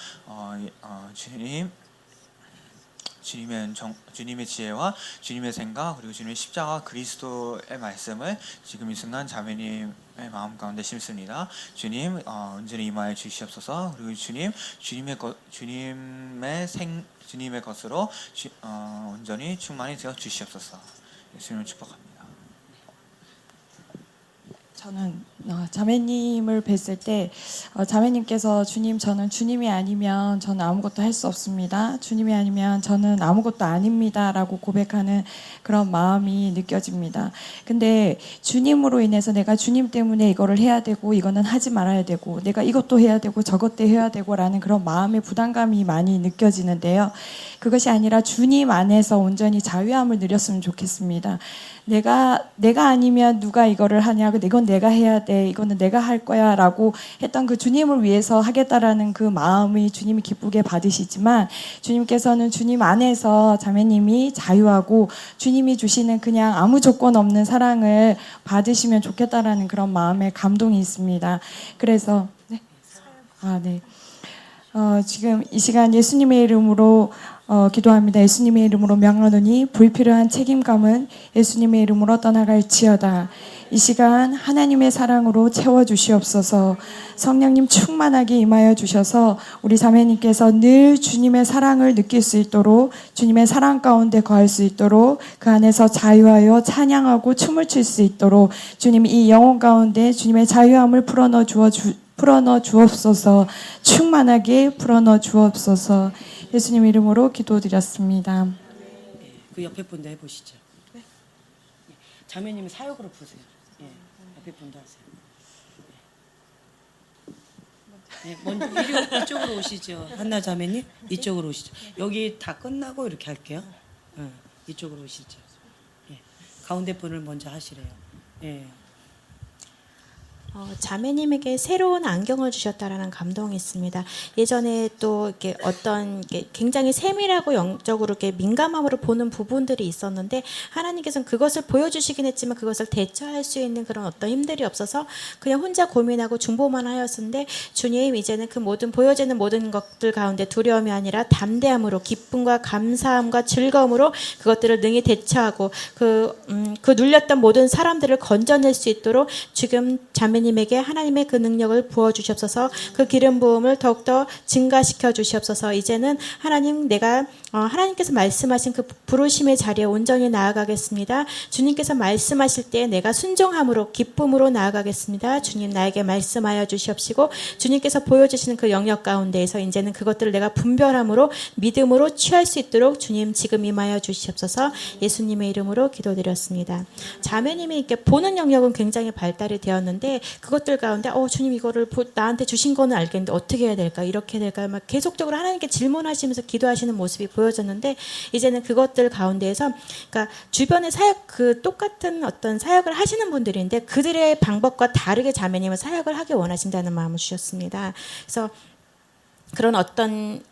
주님의 지혜와 주님의 생각 그리고 주님의 십자가 그리스도의 말씀을 지금 이 순간 자매님의 마음 가운데 심습니다. 주님 온전히 임하여 주시옵소서. 그리고 주님의 것으로 온전히 충만히 되어 주시옵소서. 예수님을 축복합니다. 저는 자매님을 뵀을 때 자매님께서 주님 저는 주님이 아니면 저는 아무것도 할 수 없습니다. 주님이 아니면 저는 아무것도 아닙니다라고 고백하는 그런 마음이 느껴집니다. 근데 주님으로 인해서 내가 주님 때문에 이거를 해야 되고 이거는 하지 말아야 되고 내가 이것도 해야 되고 저것도 해야 되고라는 그런 마음의 부담감이 많이 느껴지는데요. 그것이 아니라 주님 안에서 온전히 자유함을 누렸으면 좋겠습니다. 내가 아니면 누가 이거를 하냐, 이건 내가 해야 돼, 이거는 내가 할 거야라고 했던 그 주님을 위해서 하겠다라는 그 마음이 주님이 기쁘게 받으시지만 주님께서는 주님 안에서 자매님이 자유하고 주님이 주시는 그냥 아무 조건 없는 사랑을 받으시면 좋겠다라는 그런 마음에 감동이 있습니다. 그래서 네. 지금 이 시간 예수님의 이름으로 기도합니다. 예수님의 이름으로 명하노니 불필요한 책임감은 예수님의 이름으로 떠나갈지어다. 이 시간 하나님의 사랑으로 채워주시옵소서. 성령님 충만하게 임하여 주셔서 우리 자매님께서 늘 주님의 사랑을 느낄 수 있도록 주님의 사랑 가운데 거할 수 있도록 그 안에서 자유하여 찬양하고 춤을 출 수 있도록 주님 이 영혼 가운데 주님의 자유함을 풀어넣어 주옵소서. 충만하게 풀어넣어 주옵소서. 예수님 이름으로 기도드렸습니다. 그 옆에 분도 해보시죠. 네. 자매님이 사역으로 푸세요. 예, 옆에 분도 하세요. 네, 먼저 이쪽으로 오시죠. 한나 자매님 이쪽으로 오시죠. 여기 다 끝나고 이렇게 할게요. 이쪽으로 오시죠. 예, 가운데 분을 먼저 하시래요. 예. 자매님에게 새로운 안경을 주셨다라는 감동이 있습니다. 예전에 또 이렇게 어떤 굉장히 세밀하고 영적으로 이렇게 민감함으로 보는 부분들이 있었는데 하나님께서는 그것을 보여주시긴 했지만 그것을 대처할 수 있는 그런 어떤 힘들이 없어서 그냥 혼자 고민하고 중보만 하였는데 주님 이제는 그 모든 보여지는 모든 것들 가운데 두려움이 아니라 담대함으로 기쁨과 감사함과 즐거움으로 그것들을 능히 대처하고 그 눌렸던 모든 사람들을 건져낼 수 있도록 지금 자매님에게 하나님의 그 능력을 부어주시옵소서. 그 기름 부음을 더욱더 증가시켜 주시옵소서. 이제는 하나님 내가 하나님께서 말씀하신 그 부르심의 자리에 온전히 나아가겠습니다. 주님께서 말씀하실 때 내가 순종함으로 기쁨으로 나아가겠습니다. 주님 나에게 말씀하여 주시옵시고 주님께서 보여주시는 그 영역 가운데에서 이제는 그것들을 내가 분별함으로 믿음으로 취할 수 있도록 주님 지금 임하여 주시옵소서. 예수님의 이름으로 기도드렸습니다. 자매님이 이렇게 보는 영역은 굉장히 발달이 되었는데 그것들 가운데 주님 이거를 나한테 주신 거는 알겠는데 어떻게 해야 될까 이렇게 해야 될까 막 계속적으로 하나님께 질문하시면서 기도하시는 모습이 보여졌는데 이제는 그것들 가운데에서 그러니까 주변의 사역 그 똑같은 어떤 사역을 하시는 분들인데 그들의 방법과 다르게 자매님은 사역을 하기 원하신다는 마음을 주셨습니다. 그래서 그런 어떤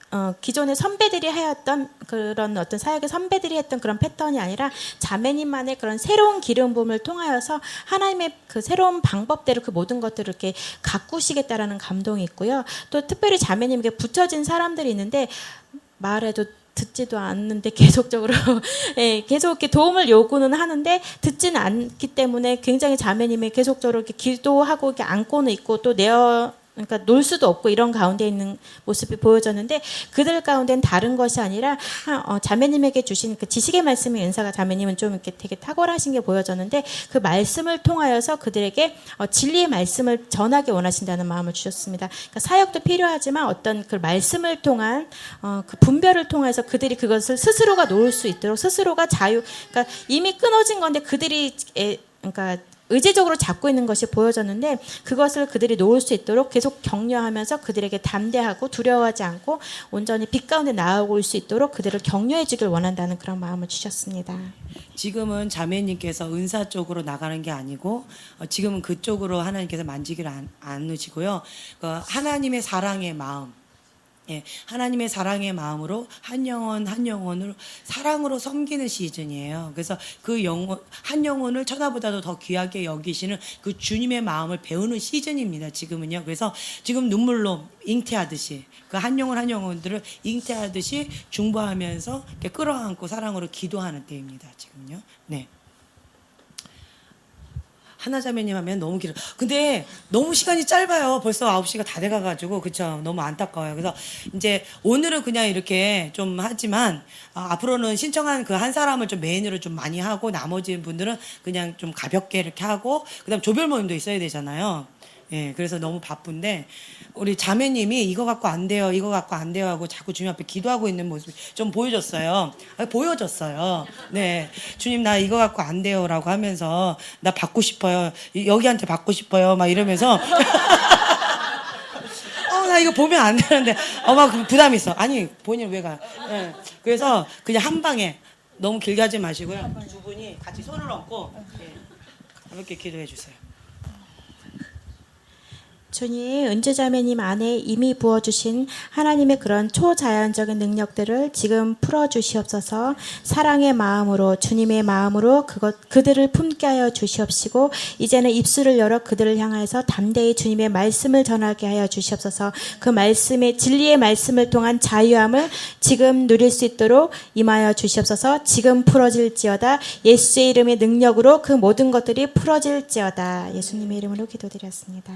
기존의 선배들이 하였던 그런 어떤 사역의 선배들이 했던 그런 패턴이 아니라 자매님만의 그런 새로운 기름 부음을 통하여서 하나님의 그 새로운 방법대로 그 모든 것들을 이렇게 가꾸시겠다라는 감동이 있고요. 또 특별히 자매님에게 붙여진 사람들이 있는데 말해도 듣지도 않는데 계속적으로 계속 이렇게 도움을 요구는 하는데 듣지는 않기 때문에 굉장히 자매님이 계속적으로 이렇게 기도하고 이렇게 안고는 있고 또 그러니까 놀 수도 없고 이런 가운데 있는 모습이 보여졌는데 그들 가운데는 다른 것이 아니라 자매님에게 주신 그 지식의 말씀의 은사가 자매님은 좀 이렇게 되게 탁월하신 게 보여졌는데 그 말씀을 통하여서 그들에게 진리의 말씀을 전하기 원하신다는 마음을 주셨습니다. 그러니까 사역도 필요하지만 어떤 그 말씀을 통한 그 분별을 통해서 그들이 그것을 스스로가 놓을 수 있도록 스스로가 그러니까 이미 끊어진 건데 그들이 그러니까 의지적으로 잡고 있는 것이 보여졌는데 그것을 그들이 놓을 수 있도록 계속 격려하면서 그들에게 담대하고 두려워하지 않고 온전히 빛 가운데 나아올 수 있도록 그들을 격려해 주길 원한다는 그런 마음을 주셨습니다. 지금은 자매님께서 은사 쪽으로 나가는 게 아니고 지금은 그쪽으로 하나님께서 만지기를 않으시고요. 하나님의 사랑의 마음 하나님의 사랑의 마음으로 한 영혼 한 영혼을 사랑으로 섬기는 시즌이에요. 그래서 그 영혼 한 영혼을 천하보다도 더 귀하게 여기시는 그 주님의 마음을 배우는 시즌입니다. 지금은요. 그래서 지금 눈물로 잉태하듯이 그 한 영혼 한 영혼들을 잉태하듯이 중보하면서 이렇게 끌어안고 사랑으로 기도하는 때입니다. 지금요. 네. 하나 자매님 하면 너무 길어. 근데 너무 시간이 짧아요. 벌써 9시가 다 돼가가지고 그쵸. 너무 안타까워요. 그래서 이제 오늘은 그냥 이렇게 좀 하지만 앞으로는 신청한 그 한 사람을 좀 메인으로 좀 많이 하고 나머지 분들은 그냥 좀 가볍게 이렇게 하고 그다음 조별 모임도 있어야 되잖아요. 예, 그래서 너무 바쁜데 우리 자매님이 이거 갖고 안 돼요, 이거 갖고 안 돼요 하고 자꾸 주님 앞에 기도하고 있는 모습이 좀 보여줬어요. 보여줬어요. 네, 주님 나 이거 갖고 안 돼요라고 하면서 나 받고 싶어요, 여기한테 받고 싶어요, 막 이러면서. 나 이거 보면 안 되는데, 막 부담 있어. 아니 본인 왜 가? 예, 그래서 그냥 한 방에 너무 길게 하지 마시고요. 두 분이 같이 손을 얹고 예, 가볍게 기도해 주세요. 주님, 은주자매님 안에 이미 부어주신 하나님의 그런 초자연적인 능력들을 지금 풀어주시옵소서. 사랑의 마음으로, 주님의 마음으로 그들을 품게 하여 주시옵시고 이제는 입술을 열어 그들을 향해서 담대히 주님의 말씀을 전하게 하여 주시옵소서. 그 말씀의 진리의 말씀을 통한 자유함을 지금 누릴 수 있도록 임하여 주시옵소서. 지금 풀어질지어다. 예수의 이름의 능력으로 그 모든 것들이 풀어질지어다. 예수님의 이름으로 기도드렸습니다.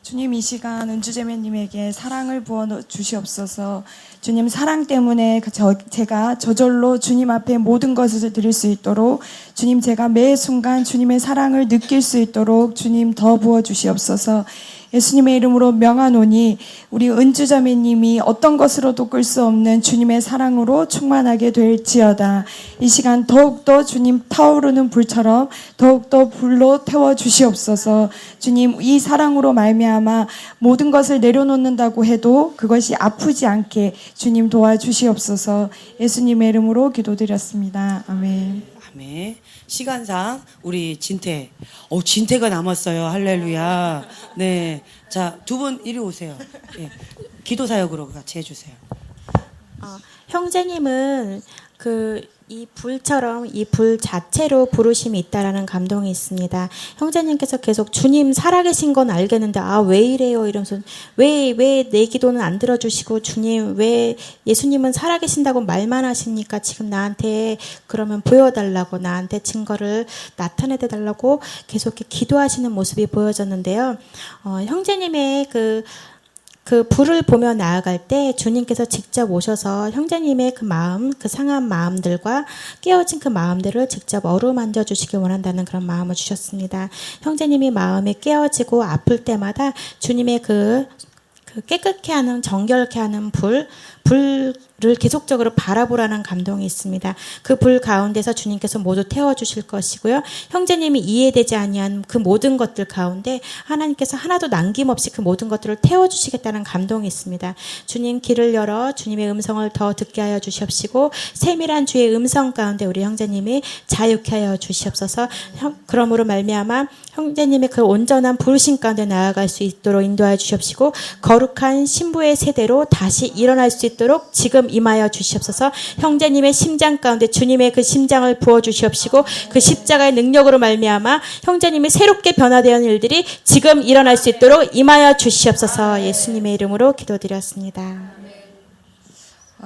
주님, 이 시간 은주재매님에게 사랑을 부어 주시옵소서. 주님, 사랑 때문에 제가 저절로 주님 앞에 모든 것을 드릴 수 있도록 주님, 제가 매 순간 주님의 사랑을 느낄 수 있도록 주님 더 부어 주시옵소서. 예수님의 이름으로 명하노니 우리 은주자매님이 어떤 것으로도 끌 수 없는 주님의 사랑으로 충만하게 될지어다. 이 시간 더욱더 주님 타오르는 불처럼 더욱더 불로 태워 주시옵소서. 주님, 이 사랑으로 말미암아 모든 것을 내려놓는다고 해도 그것이 아프지 않게 주님 도와주시옵소서. 예수님의 이름으로 기도드렸습니다. 아멘. 아멘. 시간상 우리 진태가 남았어요. 할렐루야. 네, 자, 두 분 이리 오세요. 예. 기도 사역으로 같이 해주세요. 형제님은 이 불처럼 이 불 자체로 부르심이 있다라는 감동이 있습니다. 형제님께서 계속 주님 살아계신 건 알겠는데 왜 이래요 이러면서 왜 내 기도는 안 들어주시고 주님 왜 예수님은 살아계신다고 말만 하십니까? 지금 나한테 그러면 보여달라고 나한테 증거를 나타내달라고 계속 이렇게 기도하시는 모습이 보여졌는데요. 형제님의 그 불을 보며 나아갈 때 주님께서 직접 오셔서 형제님의 그 마음, 그 상한 마음들과 깨어진 그 마음들을 직접 어루만져 주시기 원한다는 그런 마음을 주셨습니다. 형제님이 마음이 깨어지고 아플 때마다 주님의 그 깨끗게 하는, 정결케 하는 불을 계속적으로 바라보라는 감동이 있습니다. 그 불 가운데서 주님께서 모두 태워주실 것이고요. 형제님이 이해되지 아니한 그 모든 것들 가운데 하나님께서 하나도 남김없이 그 모든 것들을 태워주시겠다는 감동이 있습니다. 주님 길을 열어 주님의 음성을 더 듣게 하여 주시옵시고 세밀한 주의 음성 가운데 우리 형제님이 자유케 하여 주시옵소서. 그러므로 말미암아 형제님의 그 온전한 부르심 가운데 나아갈 수 있도록 인도하여 주시옵시고 거룩한 신부의 세대로 다시 일어날 수 있도록 지금 임하여 주시옵소서. 형제님의 심장 가운데 주님의 그 심장을 부어 주시옵시고 그 십자가의 능력으로 말미암아 형제님이 새롭게 변화되는 일들이 지금 일어날 수 있도록 임하여 주시옵소서. 예수님의 이름으로 기도드렸습니다.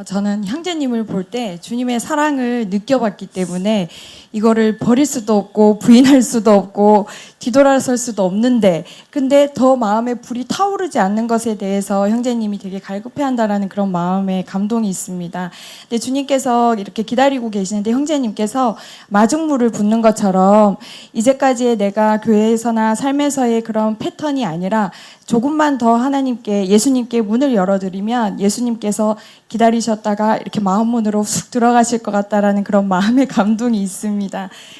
저는 형제님을 볼 때 주님의 사랑을 느껴봤기 때문에 이거를 버릴 수도 없고 부인할 수도 없고 뒤돌아설 수도 없는데 근데 더 마음에 불이 타오르지 않는 것에 대해서 형제님이 되게 갈급해한다라는 그런 마음에 감동이 있습니다. 근데 주님께서 이렇게 기다리고 계시는데 형제님께서 마중물을 붓는 것처럼 이제까지의 내가 교회에서나 삶에서의 그런 패턴이 아니라 조금만 더 하나님께 예수님께 문을 열어드리면 예수님께서 기다리셨다가 이렇게 마음문으로 쑥 들어가실 것 같다라는 그런 마음의 감동이 있습니다.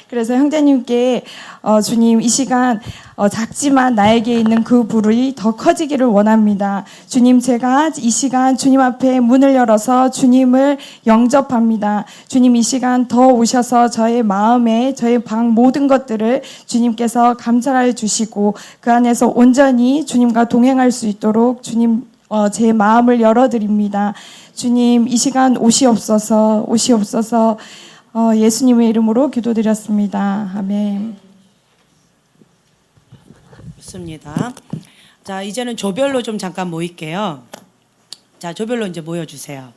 그래서 형제님께 주님 이 시간 작지만 나에게 있는 그 불이 더 커지기를 원합니다. 주님 제가 이 시간 주님 앞에 문을 열어서 주님을 영접합니다. 주님 이 시간 더 오셔서 저의 마음에 저의 방 모든 것들을 주님께서 감찰해 주시고 그 안에서 온전히 주님과 동행할 수 있도록 주님 제 마음을 열어드립니다. 주님 이 시간 오시옵소서 예수님의 이름으로 기도드렸습니다. 아멘. 좋습니다. 자, 이제는 조별로 좀 잠깐 모일게요. 자, 조별로 이제 모여주세요.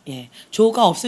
예, 조가 없으